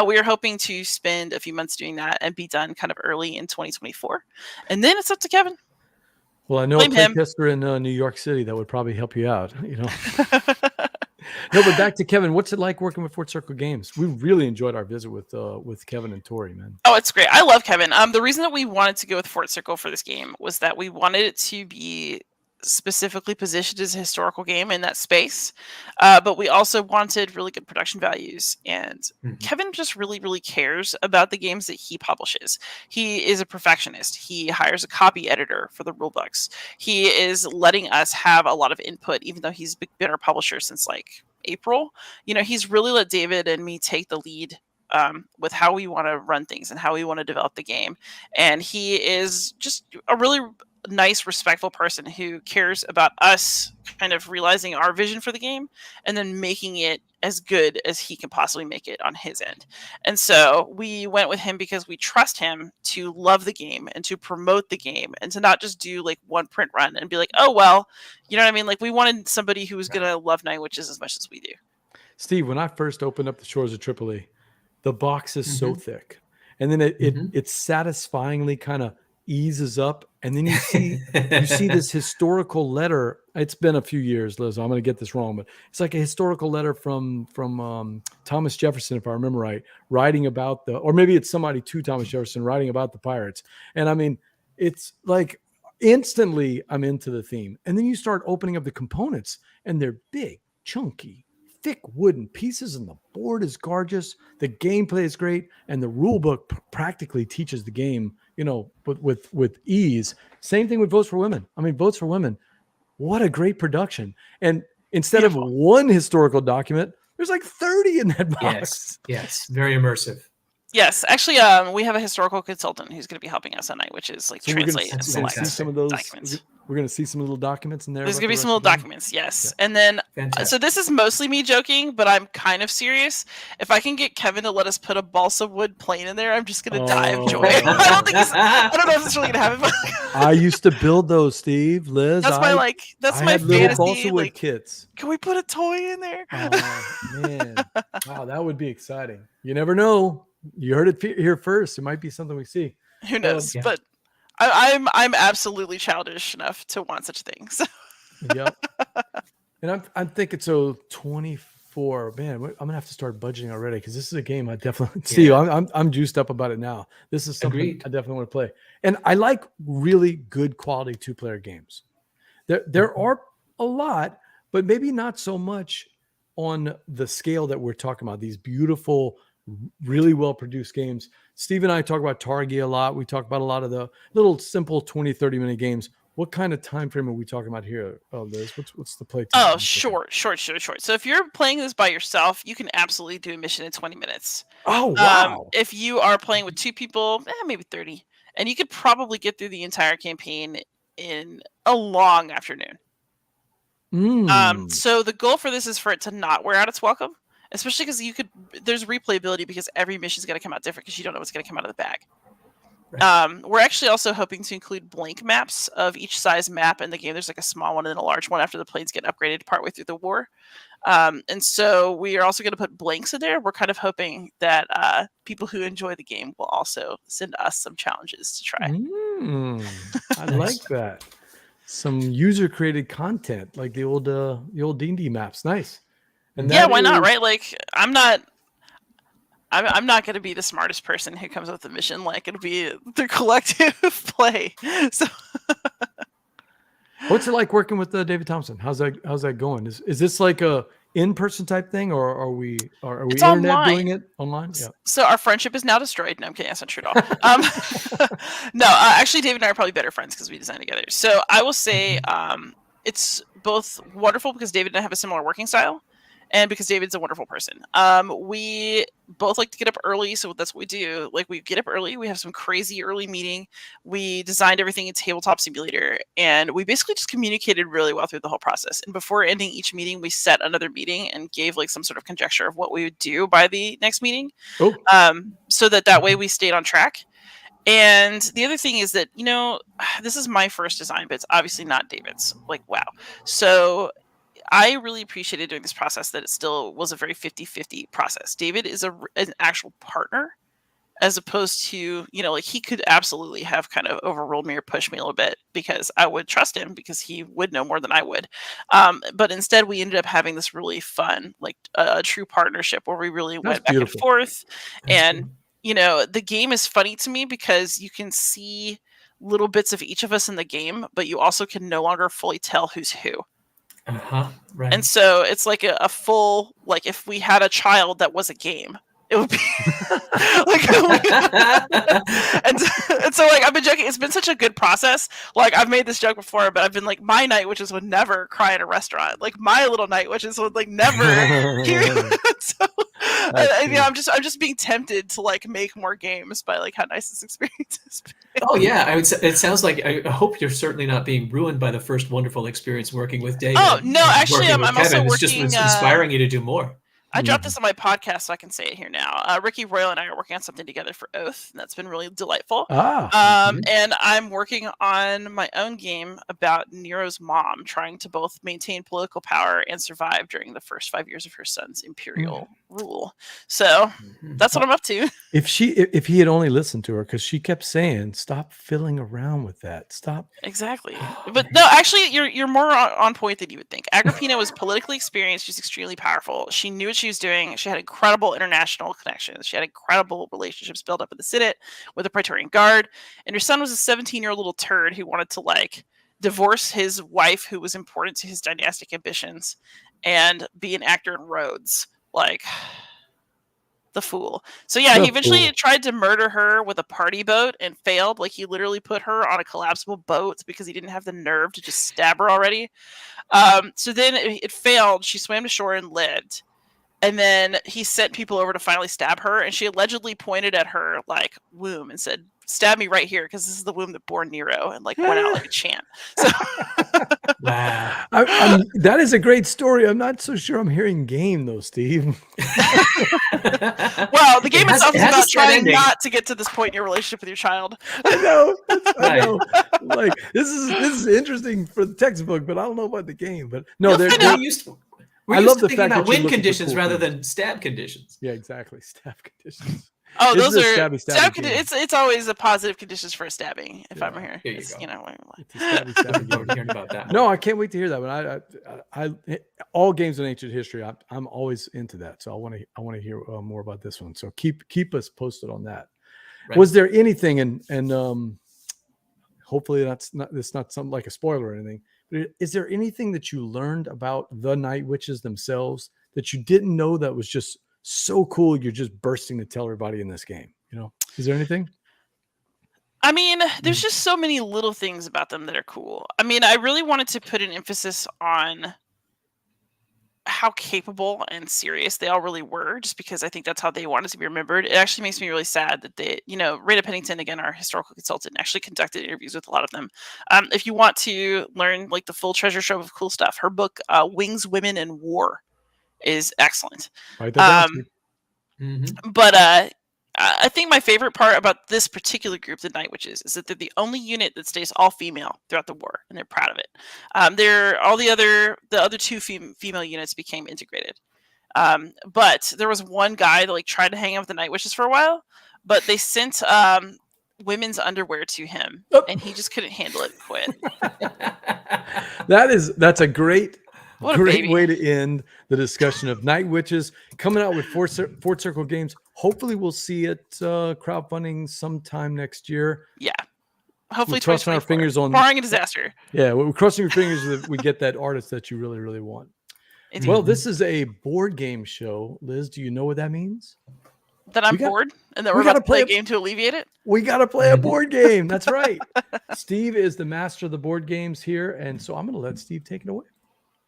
We are hoping to spend a few months doing that and be done kind of early in 2024, and then it's up to Kevin. Well, I know Blame a him. playtester in New York City that would probably help you out. You know. No, but back to Kevin. What's it like working with Fort Circle Games? We really enjoyed our visit with Kevin and Tori, man. Oh, it's great. I love Kevin. The reason that we wanted to go with Fort Circle for this game was that we wanted it to be specifically positioned as a historical game in that space, but we also wanted really good production values. And Kevin just really, really cares about the games that he publishes. He is a perfectionist. He hires a copy editor for the rule books. He is letting us have a lot of input, even though he's been our publisher since like April. You know, he's really let David and me take the lead with how we want to run things and how we want to develop the game. And he is just a really nice, respectful person who cares about us kind of realizing our vision for the game and then making it as good as he can possibly make it on his end. And so we went with him because we trust him to love the game and to promote the game and to not just do like one print run and be like, oh, well, you know what I mean? Like we wanted somebody who was going to love Night Witches as much as we do. Steve, when I first opened up the Shores of Tripoli, the box is so thick. And then it satisfyingly kind of eases up, and then you see this historical letter. It's been a few years, Liz. I'm going to get this wrong, but it's like a historical letter from Thomas Jefferson, if I remember right, writing about or maybe it's somebody to Thomas Jefferson writing about the pirates. And I mean, it's like instantly I'm into the theme. And then you start opening up the components, and they're big, chunky, thick wooden pieces, and the board is gorgeous. The gameplay is great, and the rule book practically teaches the game, you know, with ease. Same thing with Votes for Women. I mean, Votes for Women, what a great production. And instead of one historical document, there's like 30 in that box. Yes, very immersive. Yes, actually, we have a historical consultant who's going to be helping us tonight, which is like translate and select some of those documents. We're going to see some little documents in there. There's going to be some little documents, yes. Yeah. And then, so this is mostly me joking, but I'm kind of serious. If I can get Kevin to let us put a balsa wood plane in there, I'm just going to die of joy. I don't know if it's really going to happen. I used to build those, Steve, Liz. That's my fantasy. Little balsa wood kits. Can we put a toy in there? Oh, man. Wow, that would be exciting. You never know. You heard it here first. It might be something we see. Who knows? But I'm absolutely childish enough to want such things. Yep. And I'm thinking so 24. Man, I'm gonna have to start budgeting already because this is a game I definitely see. I'm juiced up about it now. This is something I definitely want to play. And I like really good quality 2-player games. There are a lot, but maybe not so much on the scale that we're talking about. These beautiful, really well-produced games. Steve and I talk about Targi a lot. We talk about a lot of the little simple 20, 30-minute games. What kind of time frame are we talking about here, Liz? What's the play time? Oh, short. So if you're playing this by yourself, you can absolutely do a mission in 20 minutes. Oh, wow. If you are playing with 2 people, maybe 30. And you could probably get through the entire campaign in a long afternoon. So the goal for this is for it to not wear out its welcome. Especially because there's replayability because every mission is going to come out different because you don't know what's going to come out of the bag. Right. We're actually also hoping to include blank maps of each size map in the game. There's like a small one and then a large one after the planes get upgraded partway through the war. And so we are also going to put blanks in there. We're kind of hoping that people who enjoy the game will also send us some challenges to try. I like that. Some user-created content like the old D&D maps. Nice. And why not, right? Like, I'm not going to be the smartest person who comes up with the mission. Like, it'll be the collective play. So, what's it like working with David Thompson? How's that going? Is this like a in-person type thing, or are we It's internet online. doing it online? Yeah. So our friendship is now destroyed. No, I'm kidding. That's not true at all. No, actually, David and I are probably better friends because we design together. So I will say it's both wonderful because David and I have a similar working style, and because David's a wonderful person. We both like to get up early, so that's what we do. Like, we get up early. We have some crazy early meeting. We designed everything in Tabletop Simulator, and we basically just communicated really well through the whole process. And before ending each meeting, we set another meeting and gave like some sort of conjecture of what we would do by the next meeting, so that way we stayed on track. And the other thing is that, this is my first design, but it's obviously not David's. Like, wow. So I really appreciated during this process that it still was a very 50-50 process. David is an actual partner, as opposed to, like, he could absolutely have kind of overruled me or pushed me a little bit because I would trust him because he would know more than I would. But instead, we ended up having this really fun, like a true partnership where we really went back and forth. And, the game is funny to me because you can see little bits of each of us in the game, but you also can no longer fully tell who's who. Right. And so it's like a full, like, if we had a child that was a game, it would be like, and so, like, I've been joking. It's been such a good process. Like, I've made this joke before, but I've been like, my night witches would never cry at a restaurant. Like, my little night witches would like never hear. So, I'm just being tempted to like make more games by like how nice this experience has been. Oh yeah, it sounds like I hope you're certainly not being ruined by the first wonderful experience working with David. Oh no, actually, I'm also working. It's just inspiring you to do more. I dropped this on my podcast, so I can say it here now. Ricky Royal and I are working on something together for Oath, and that's been really delightful. And I'm working on my own game about Nero's mom trying to both maintain political power and survive during the first 5 years of her son's imperial rule. So that's what I'm up to. If he had only listened to her, because she kept saying, "Stop fiddling around with that. Stop." Exactly. But no, actually, you're more on point than you would think. Agrippina was politically experienced. She's extremely powerful. She knew what she was doing. She had incredible international connections. She had incredible relationships built up with the Senate, with the Praetorian Guard. And her son was a 17-year-old little turd who wanted to like divorce his wife, who was important to his dynastic ambitions, and be an actor in Rhodes. Like, the fool. So yeah, he eventually tried to murder her with a party boat and failed. Like, he literally put her on a collapsible boat because he didn't have the nerve to just stab her already. So then it failed. She swam to shore and lived. And then he sent people over to finally stab her, and she allegedly pointed at her like womb and said, "Stab me right here, because this is the womb that bore Nero," and like went out like a chant. So Wow. That is a great story. I'm not so sure I'm hearing game though, Steve. Well, the game itself is about trying not to get to this point in your relationship with your child. I know. I know. Like, this is interesting for the textbook, but I don't know about the game. But no, I love the fact that win conditions rather than stab conditions. Yeah, exactly. Stab conditions. Oh, those are stab conditions. It's always a positive conditions for a stabbing. If I'm here, here you go. Hearing about that. No, I can't wait to hear that. But I all games in ancient history, I'm always into that. So I want to hear more about this one. So keep us posted on that. Right. Was there anything, and hopefully it's not something like a spoiler or anything, but is there anything that you learned about the Night Witches themselves that you didn't know that was just so cool you're just bursting to tell everybody in this game? Is there anything? I mean, there's just so many little things about them that are cool. I mean, I really wanted to put an emphasis on how capable and serious they all really were, just because I think that's how they wanted to be remembered. It actually makes me really sad that they, Rita Pennington, again, our historical consultant, actually conducted interviews with a lot of them. If you want to learn like the full treasure trove of cool stuff, her book, Wings, Women, and War, is excellent. But I think my favorite part about this particular group, the Night Witches, is that they're the only unit that stays all female throughout the war, and they're proud of it. The other two female units became integrated, but there was one guy that like tried to hang out with the Night Witches for a while, but they sent women's underwear to him, and he just couldn't handle it and quit. That's a great way to end the discussion of Night Witches, coming out with Fort Circle Games. Hopefully we'll see it crowdfunding sometime next year. Yeah. Hopefully, we're crossing our fingers on barring a disaster. Yeah, we're crossing your fingers that we get that artist that you really, really want. Well, this is a board game show. Liz, do you know what that means? That I'm bored and that we're about to play a game to alleviate it? We got to play a board game. That's right. Steve is the master of the board games here. And so I'm going to let Steve take it away.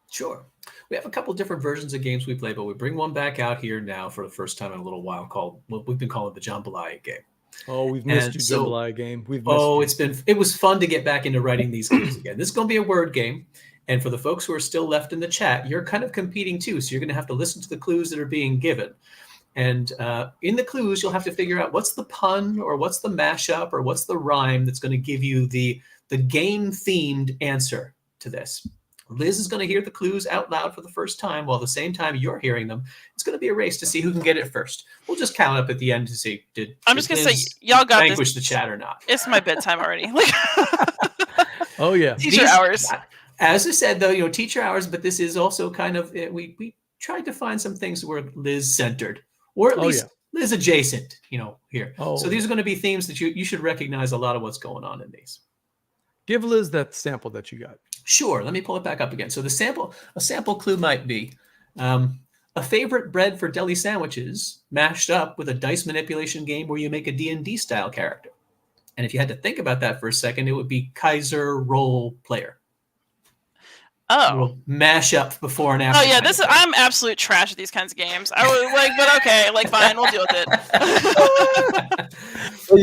Sure. We have a couple different versions of games we play, but we bring one back out here now for the first time in a little while called what we've been calling the Jambalaya game. Oh, we've missed you, Jambalaya game. We've missed it was fun to get back into writing these games again. This is going to be a word game. And for the folks who are still left in the chat, you're kind of competing too. So you're going to have to listen to the clues that are being given. And in the clues, you'll have to figure out what's the pun or what's the mashup or what's the rhyme that's going to give you the game-themed answer to this. Liz is going to hear the clues out loud for the first time while at the same time you're hearing them. It's going to be a race to see who can get it first. We'll just count up at the end to see I'm just going to say, y'all got this. Vanquish the chat or not. It's my bedtime already. Oh, yeah. Teacher hours. As I said, though, teacher hours, but this is also kind of, we tried to find some things that were Liz-centered. Or at least Liz adjacent, here. Oh. So these are going to be themes that you should recognize a lot of what's going on in these. Give Liz that sample that you got. Sure. Let me pull it back up again. So a sample clue might be a favorite bread for deli sandwiches mashed up with a dice manipulation game where you make a D&D style character. And if you had to think about that for a second, it would be Kaiser Role Player. Oh, mash up before and after. Oh yeah, I'm absolute trash at these kinds of games. I was like, but okay, fine, we'll deal with it. Well,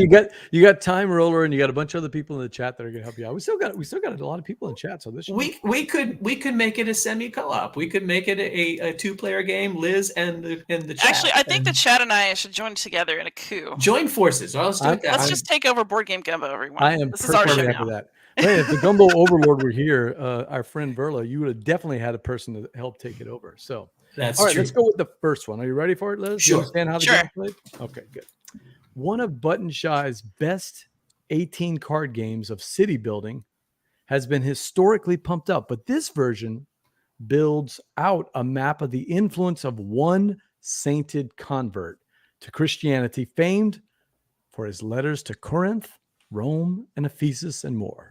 you got Time Roller, and you got a bunch of other people in the chat that are going to help you out. We still got a lot of people in chat, so this we could make it a semi co-op. We could make it a 2-player game. Liz and the chat. Actually, I think the chat and I should join together in a coup. Join forces. Let's do that. Let's just take over Board Game Gumbo, everyone. I am perfectly happy with that. Hey, if the Gumbo Overlord were here, our friend Verla, you would have definitely had a person to help take it over. So that's all right. True. Let's go with the first one. Are you ready for it, Liz? Sure. You understand how the game played? Okay, good. One of Button Shy's best 18 card games of city building has been historically pumped up, but this version builds out a map of the influence of one sainted convert to Christianity, famed for his letters to Corinth, Rome, and Ephesus, and more.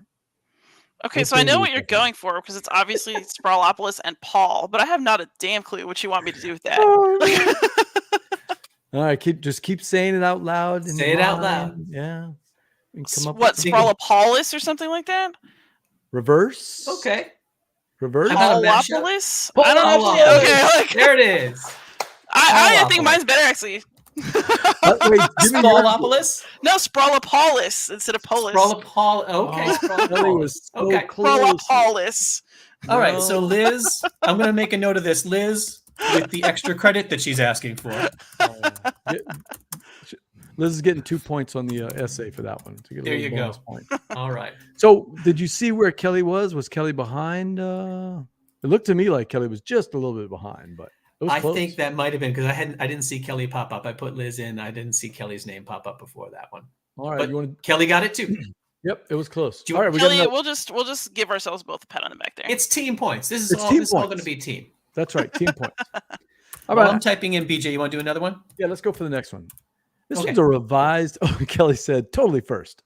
Okay, so I know what you're going for because it's obviously Sprawlopolis and Paul, but I have not a damn clue what you want me to do with that. All right, keep saying it out loud. Say it out loud. Yeah. What, Sprawlopolis or something like that? Reverse. Okay. Reverse. Paullopolis? I don't know. Okay, there it is. I think mine's better actually. Wait, Sprawlopolis? No, Sprawlopolis instead of polis. Okay. Sprawlopolis. Okay. Sprawlopolis. All right. So Liz, I'm going to make a note of this. Liz, with the extra credit that she's asking for. Liz is getting 2 points on the essay for that one. To get there you go. Point. All right. So did you see where Kelly was? Was Kelly behind? It looked to me like Kelly was just a little bit behind, but I think that might have been because I didn't see Kelly pop up. I put Liz in. I didn't see Kelly's name pop up before that one. All right, but Kelly got it too. Yep, it was close. All right, Kelly, we'll just give ourselves both a pat on the back there. It's team points. This is all going to be team. That's right, team points. All right, I'm typing in BJ. You want to do another one? Yeah, let's go for the next one. This one's a revised. Oh, Kelly said totally first.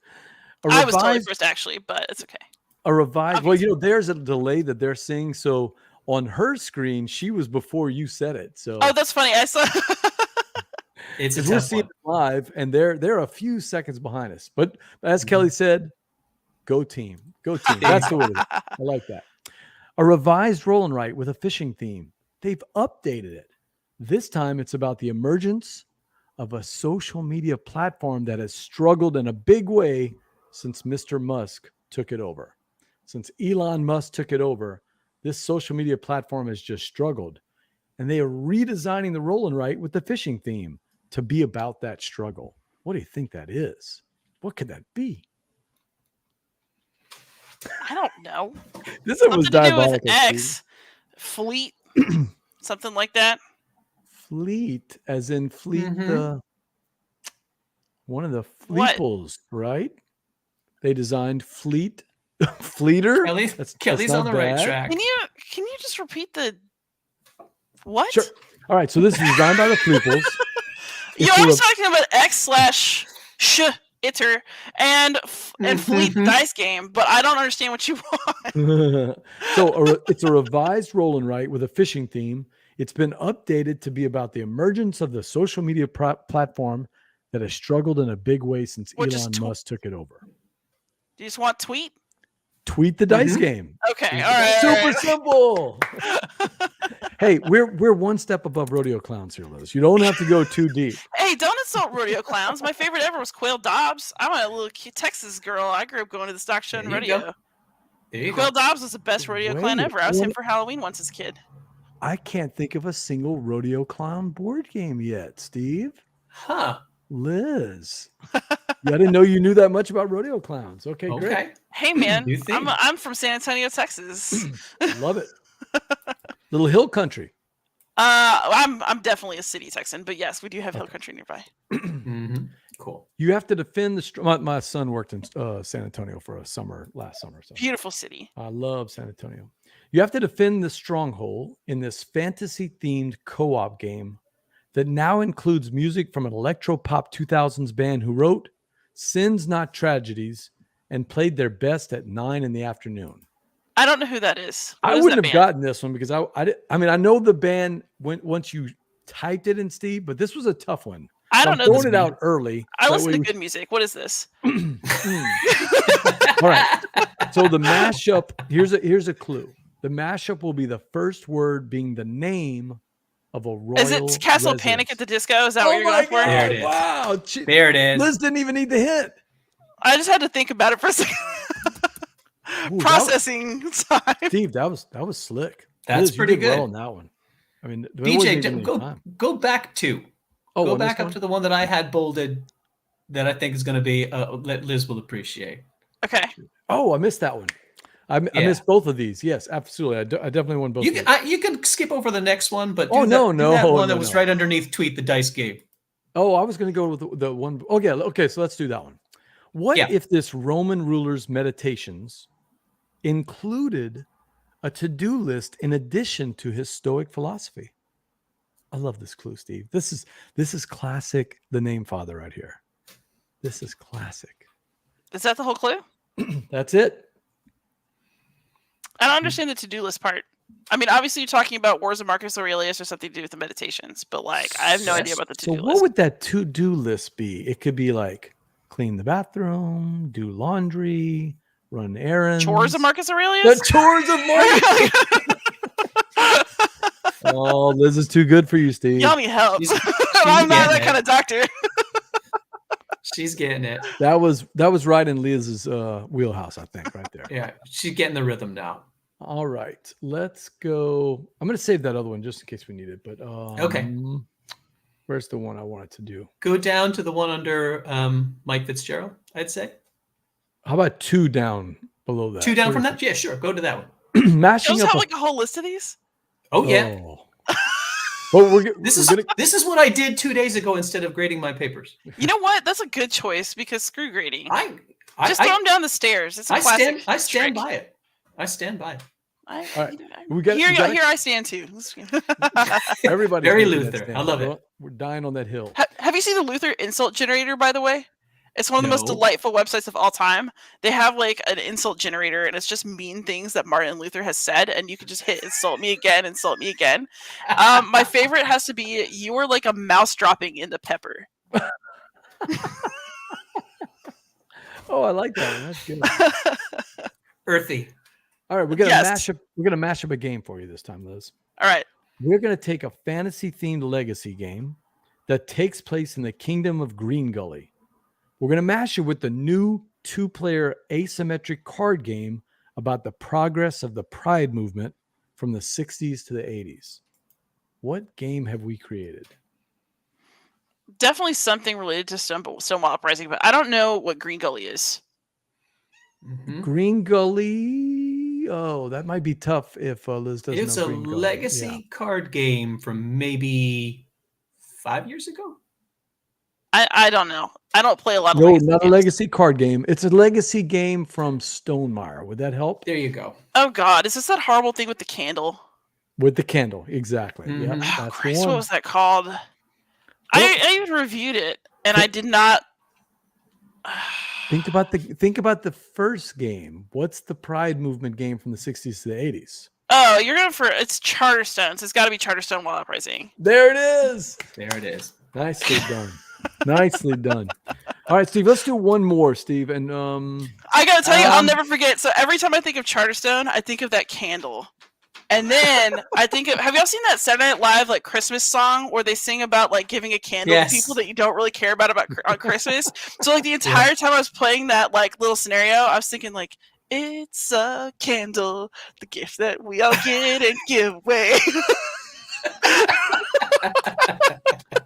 I was totally first actually, but it's okay. A revised. Well, there's a delay that they're seeing, so. On her screen, she was before you said it. So that's funny. I saw we're seeing it live, and they're a few seconds behind us. But as Kelly said, go team. Go team. That's the word. I like that. A revised roll and write with a fishing theme. They've updated it. This time it's about the emergence of a social media platform that has struggled in a big way since Mr. Musk took it over. Since Elon Musk took it over, this social media platform has just struggled, and they are redesigning the roll and write with the fishing theme to be about that struggle. What do you think that is? What could that be? I don't know. This was diabolical. To do with X, Fleet, something like that. Fleet, as in Fleet, one of the Fleetles, right? They designed Fleet. Fleeter. Kelly's on the right track. Can you just repeat the what? Sure. All right. So this is designed by the Fleetles. I was talking about X/sh Itter, and Fleet the dice game, but I don't understand what you want. So it's a revised roll and write with a fishing theme. It's been updated to be about the emergence of the social media platform that has struggled in a big way since Elon Musk took it over. Do you just want tweet? Tweet the dice game. Okay, all right. Super simple. Hey, we're one step above rodeo clowns here, Liz. You don't have to go too deep. Hey, don't insult rodeo clowns. My favorite ever was Quail Dobbs. I'm a little Texas girl. I grew up going to the stock show and rodeo. Quail Dobbs was the best rodeo clown ever. I was him for Halloween once as a kid. I can't think of a single rodeo clown board game yet, Steve. Huh. Liz. I didn't know you knew that much about rodeo clowns. Okay, great. Hey, man, I'm from San Antonio, Texas. Love it. Little hill country. I'm definitely a city Texan, but yes, we do have hill country nearby. Cool. You have to defend my son worked in San Antonio for a summer last summer. So. Beautiful city. I love San Antonio. You have to defend the stronghold in this fantasy-themed co-op game that now includes music from an electro-pop 2000s band who wrote Sins Not Tragedies and played their best at 9 in the afternoon. I don't know who that is. I wouldn't have gotten this one because I mean, I know the band once you typed it in, Steve, but this was a tough one. I don't know. Throwing it out early. I listen to good music. What is this? All right. So the mashup, here's a clue. The mashup will be the first word being the name of a royal Is it Castle residence. Panic at the Disco? Is that what you're going for? There it is. Wow. There it is. Liz didn't even need the hint. I just had to think about it for a second. Ooh, Processing time. Steve, that was slick. That's Liz, pretty you did good. well on that one. I mean, BJ, go back to. Go back up to the one that I had bolded that I think is going to be that Liz will appreciate. Okay. Oh, I missed that one. I missed both of these. Yes, absolutely. I definitely won both. You can skip over the next one, but do that one that was right underneath tweet the dice game. Oh, I was going to go with the one. Okay, so let's do that one. What if this Roman ruler's meditations included a to-do list in addition to his Stoic philosophy? I love this clue, Steve. This is classic. The Name Father right here. This is classic. Is that the whole clue? That's it. I don't understand the to-do list part. I mean, obviously you're talking about Wars of Marcus Aurelius or something to do with the meditations, but like I have no idea about the to-do list. So what would that to-do list be? It could be like clean the bathroom, do laundry, run errands. Chores of Marcus Aurelius? The chores of Marcus. Oh, Liz is too good for you, Steve. Y'all need help. I'm not that kind of doctor. She's getting it. That was right in Liz's wheelhouse, I think, right there. Yeah, she's getting the rhythm now. All right, let's go. I'm going to save that other one just in case we need it. But okay, where's the one I wanted to do? Go down to the one under Mike Fitzgerald, I'd say. How about 2 down below that? 2 down from that? Yeah, sure. Go to that one. Mashing you up. Have like a whole list of these? Oh yeah. Well, this is what I did 2 days ago instead of grading my papers. You know what? That's a good choice because screw grading. Just throw them down the stairs. It's a classic. I stand by it. I stand by it. Here I stand too. Everybody. Very Luther. I love it. We're dying on that hill. Have you seen the Luther insult generator, by the way? It's one of the most delightful websites of all time. They have like an insult generator, and it's just mean things that Martin Luther has said, and you can just hit insult me again. My favorite has to be you are like a mouse dropping into pepper. Oh, I like that one. That's good. Earthy. All right, we're gonna mash up a game for you this time, Liz. All right. We're gonna take a fantasy-themed legacy game that takes place in the kingdom of Green Gully. We're going to mash it with the new 2-player asymmetric card game about the progress of the Pride movement from the 60s to the 80s. What game have we created? Definitely something related to Stonewall Uprising, but I don't know what Green Gully is. Mm-hmm. Green Gully? Oh, that might be tough if Liz doesn't know. It's a legacy card game from maybe 5 years ago. I don't know. I don't play a lot of legacy games. A legacy card game. It's a legacy game from Stonemaier. Would that help? There you go. Oh, God. Is this that horrible thing with the candle? With the candle. Exactly. Mm-hmm. Yeah, that's Christ, what was that called? I even reviewed it, and I did not... Think about the first game. What's the Pride movement game from the 60s to the 80s? Oh, you're going for it's Charterstones. It's got to be Charterstone Wild Uprising. There it is. There it is. Nicely done. Nicely done. All right, Steve. Let's do one more, Steve. And I gotta tell you, I'll never forget. So every time I think of Charterstone, I think of that candle. And then I think of, have y'all seen that Saturday Night Live like Christmas song where they sing about like giving a candle to people that you don't really care about on Christmas? So like the entire time I was playing that like little scenario, I was thinking like, it's a candle, the gift that we all get and give away.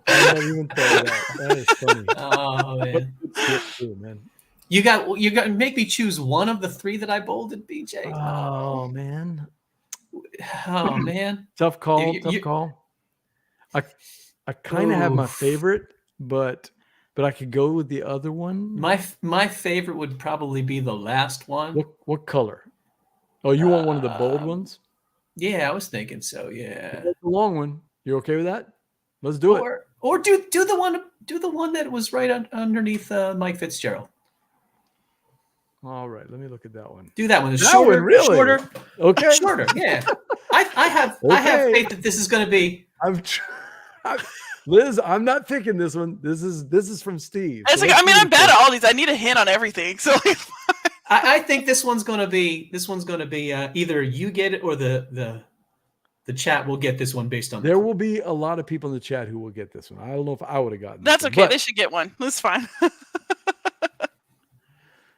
I never even thought of that. That is funny. Oh man. You got make me choose one of the three that I bolded, BJ. Oh man. Oh man. Tough call. Call. I kind of have my favorite, but I could go with the other one. My favorite would probably be the last one. What color? Oh, you want one of the bold ones? Yeah, I was thinking so. Yeah. The long one. You okay with that? Let's do it. Or do the one that was right underneath Mike Fitzgerald. All right, let me look at that one. Do that one. It's shorter, really? Shorter. Okay. Shorter. Yeah. I have faith that this is going to be. Liz, I'm not picking this one. This is from Steve. It's like, I mean, I'm bad at all these. I need a hint on everything. So I think this one's going to be either you get it or the chat will get this one based on. There will be a lot of people in the chat who will get this one. I don't know if I would have gotten. That's okay. They should get one. That's fine.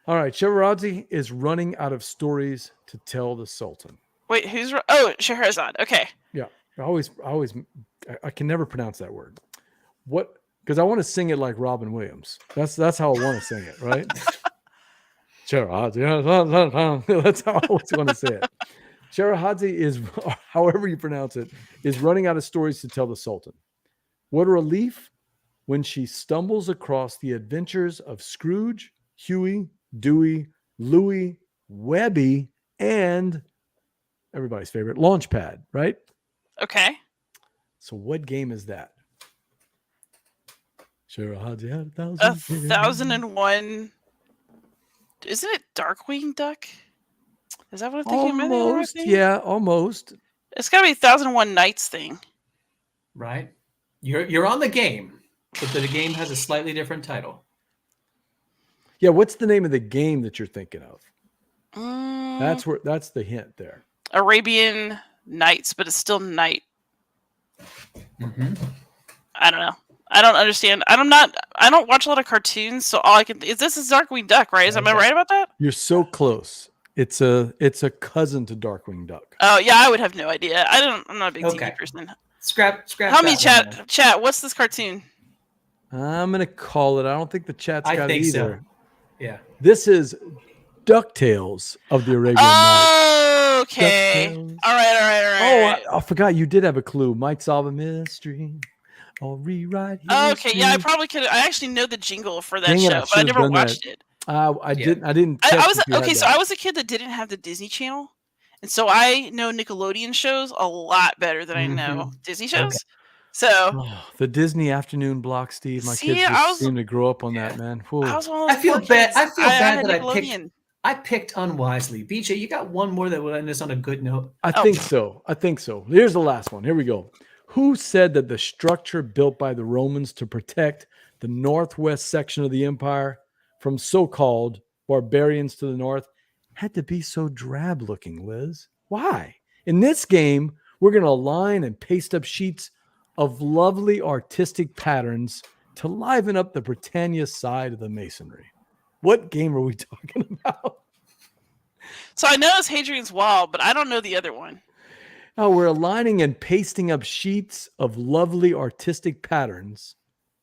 All right, Shahrazad is running out of stories to tell the Sultan. Wait, Shahrazad. Okay. Yeah, I can never pronounce that word. What? Because I want to sing it like Robin Williams. That's how I want to sing it, right? Shahrazad. That's how I always want to say it. Shahrazad is, however you pronounce it, is running out of stories to tell the Sultan. What a relief when she stumbles across the adventures of Scrooge, Huey, Dewey, Louie, Webby, and everybody's favorite, Launchpad, right? Okay. So what game is that? Shahrazad had 1001. Isn't it Darkwing Duck? Is that what I'm thinking? Almost, yeah, almost. It's got to be 1001 Nights thing. Right. You're on the game, but the game has a slightly different title. Yeah, what's the name of the game that you're thinking of? Mm, That's the hint there. Arabian Nights, but it's still night. Mm-hmm. I don't know. I don't understand. I don't watch a lot of cartoons, so all I can this is Darkwing Duck, right? Am I right about that? You're so close. It's a cousin to Darkwing Duck. Oh yeah, I would have no idea. I'm not a big TV person. Scrap. How many chat? What's this cartoon? I'm gonna call it. I don't think the chat's got it either. So. Yeah. This is DuckTales of the Arabian Nights. Okay. DuckTales. All right. Oh, I forgot you did have a clue. Might solve a mystery. I'll rewrite history. Okay, yeah, I probably could. I actually know the jingle for that show, but I never watched it. I didn't. I was a kid that didn't have the Disney Channel, and so I know Nickelodeon shows a lot better than I know Disney shows. Okay. So the Disney afternoon block, Steve. My kids just seem to grow up on that, man. I feel bad. I feel bad that I picked unwisely. BJ, you got one more that will end us on a good note. I think so. Here's the last one. Here we go. Who said that the structure built by the Romans to protect the northwest section of the empire from so-called barbarians to the north had to be so drab looking, Liz? Why? In this game, we're going to line and paste up sheets of lovely artistic patterns to liven up the Britannia side of the masonry. What game are we talking about? So I know it's Hadrian's Wall, but I don't know the other one. Oh, we're aligning and pasting up sheets of lovely artistic patterns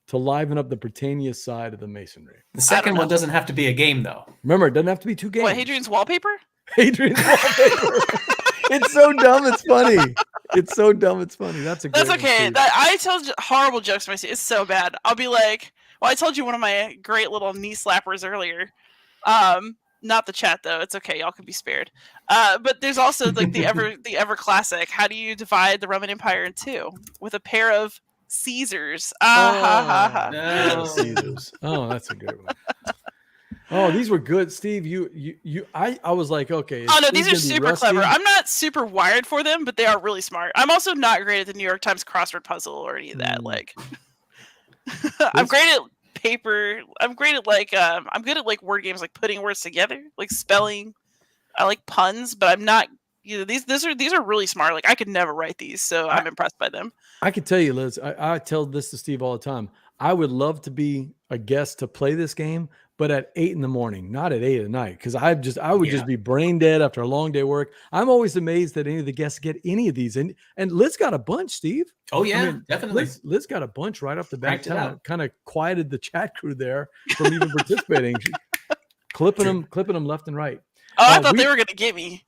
to liven up the Britannia side of the masonry. The second one doesn't have to be a game, though. Remember, it doesn't have to be two games. What, Hadrian's Wallpaper? Hadrian's Wallpaper. It's so dumb, it's funny. It's so dumb, it's funny. That's okay. I tell horrible jokes to myself. It's so bad. I'll be like, well, I told you one of my great little knee slappers earlier. Not the chat though. It's okay. Y'all can be spared. But there's also like the ever classic. How do you divide the Roman Empire in two? With a pair of Caesars. No. Caesars. Oh, that's a good one. Oh, these were good, Steve. I was like, okay. Oh no, is these are Steve gonna be super clever. rusty? I'm not super wired for them, but they are really smart. I'm also not great at the New York Times crossword puzzle or any of that. Like, I'm great at paper. I'm great at I'm good at like word games, like putting words together, like spelling. I like puns, but I'm not. These are really smart. Like I could never write these, so I'm impressed by them. I can tell you, Liz, I tell this to Steve all the time. I would love to be a guest to play this game, but at 8 a.m, not at 8 at night, because I would just be brain dead after a long day of work. I'm always amazed that any of the guests get any of these. And Liz got a bunch, Steve. Oh yeah, definitely. Liz got a bunch right off the bat. Cranked Kind of quieted the chat crew there from even participating. clipping them left and right. Oh, I thought they were going to get me.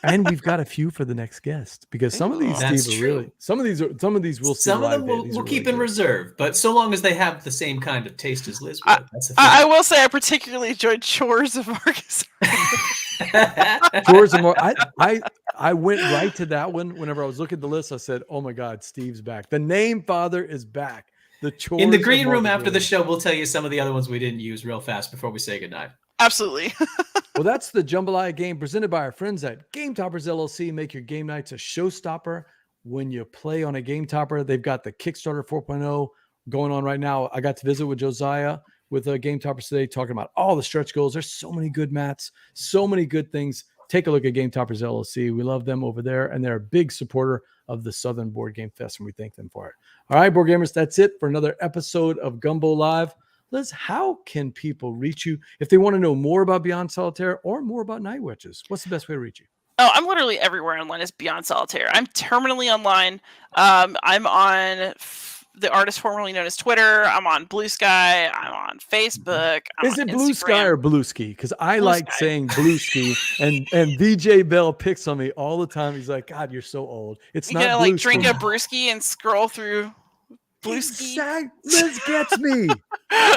And we've got a few for the next guest, because some of these, Steve, are really, some of these we'll see. Some of them we'll keep in reserve, but so long as they have the same kind of taste as Liz would. I will say I particularly enjoyed Chores of Marcus. Chores of Marcus. I went right to that one. Whenever I was looking at the list, I said, oh my God, Steve's back. The Name Father is back. The Chores in the green room after the show, we'll tell you some of the other ones we didn't use real fast before we say goodnight. Absolutely. Well, that's the Jambalaya game presented by our friends at Game Toppers LLC. Make your game nights a showstopper when you play on a Game Topper. They've got the Kickstarter 4.0 going on right now. I got to visit with Josiah with Game Toppers today, talking about all the stretch goals. There's so many good mats, so many good things. Take a look at Game Toppers LLC. We love them over there, and they're a big supporter of the Southern Board Game Fest, and we thank them for it. All right, board gamers, that's it for another episode of Gumbo Live. Liz, how can people reach you if they want to know more about Beyond Solitaire or more about Night Witches? What's the best way to reach you? Oh, I'm literally everywhere online as Beyond Solitaire. I'm terminally online. I'm on the artist formerly known as Twitter. I'm on Blue Sky. I'm on Facebook. Is it Blue Sky or Blueski? Because I like saying Blueski, and VJ Bell picks on me all the time. He's like, God, you're so old. It's not gonna like drink a brewski and scroll through Blueski. Liz gets me.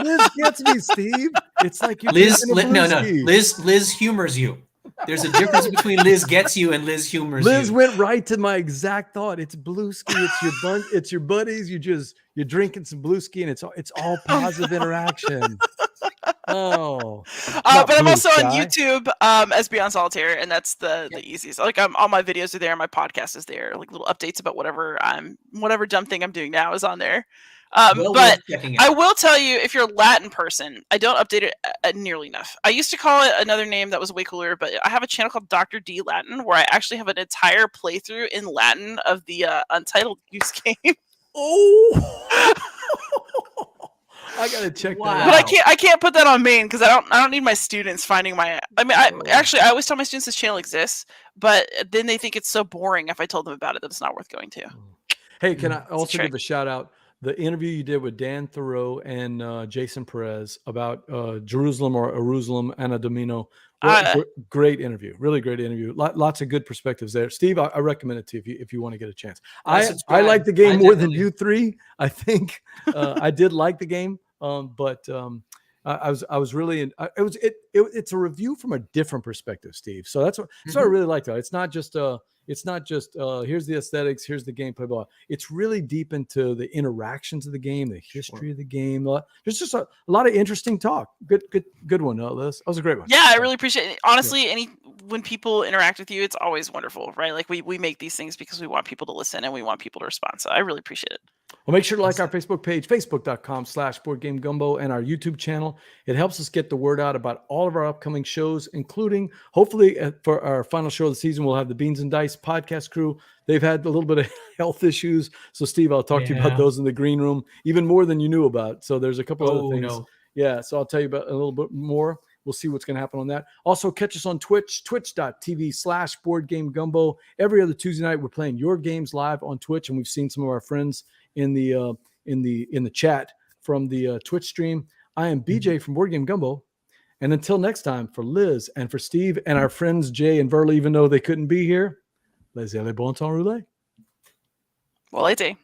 Liz gets me, Steve. It's like you. Liz humors you. There's a difference between Liz gets you and Liz humors you. Liz went right to my exact thought. It's Blueski. It's your buddies. You're drinking some Blueski, and it's all positive interaction. Oh, but I'm also on YouTube as Beyond Solitaire, and that's the easiest. Like all my videos are there, my podcast is there, like little updates about whatever dumb thing I'm doing now is on there. But I will tell you, if you're a Latin person, I don't update it nearly enough. I used to call it another name that was way cooler, but I have a channel called Dr. D Latin, where I actually have an entire playthrough in Latin of the Untitled Goose Game. Oh. I gotta check that out. But I can't put that on main because I don't need my students finding my. I mean, I always tell my students this channel exists, but then they think it's so boring if I told them about it that it's not worth going to. Hey, can I also give a shout out? The interview you did with Dan Thoreau and Jason Perez about Jerusalem or Jerusalem Anno Domini. Great interview, really great interview. Lots of good perspectives there. Steve, I recommend it to you if you want to get a chance. I like the game more than you three. I think I did like the game, but I was really it's a review from a different perspective, Steve. So that's what I really liked. It's not just here's the aesthetics, here's the gameplay, blah. It's really deep into the interactions of the game, the history of the game. There's just a lot of interesting talk. Good one, Liz. That was a great one. Yeah, I really appreciate it. Honestly, when people interact with you, it's always wonderful, right? Like we make these things because we want people to listen and we want people to respond. So I really appreciate it. Well, make sure to like our Facebook page, facebook.com/BoardGameGumbo, and our YouTube channel. It helps us get the word out about all of our upcoming shows, including, hopefully, for our final show of the season, we'll have the Beans and Dice podcast crew. They've had a little bit of health issues. So, Steve, I'll talk to you about those in the green room, even more than you knew about. So there's a couple other things. No. Yeah, so I'll tell you about a little bit more. We'll see what's going to happen on that. Also, catch us on Twitch, twitch.tv/BoardGameGumbo. Every other Tuesday night, we're playing your games live on Twitch, and we've seen some of our friends in the chat from the Twitch stream. I am BJ from Board Game Gumbo, and until next time, for Liz and for Steve and our friends Jay and Verla, even though they couldn't be here, laissez les bon temps rouler. Well, I do.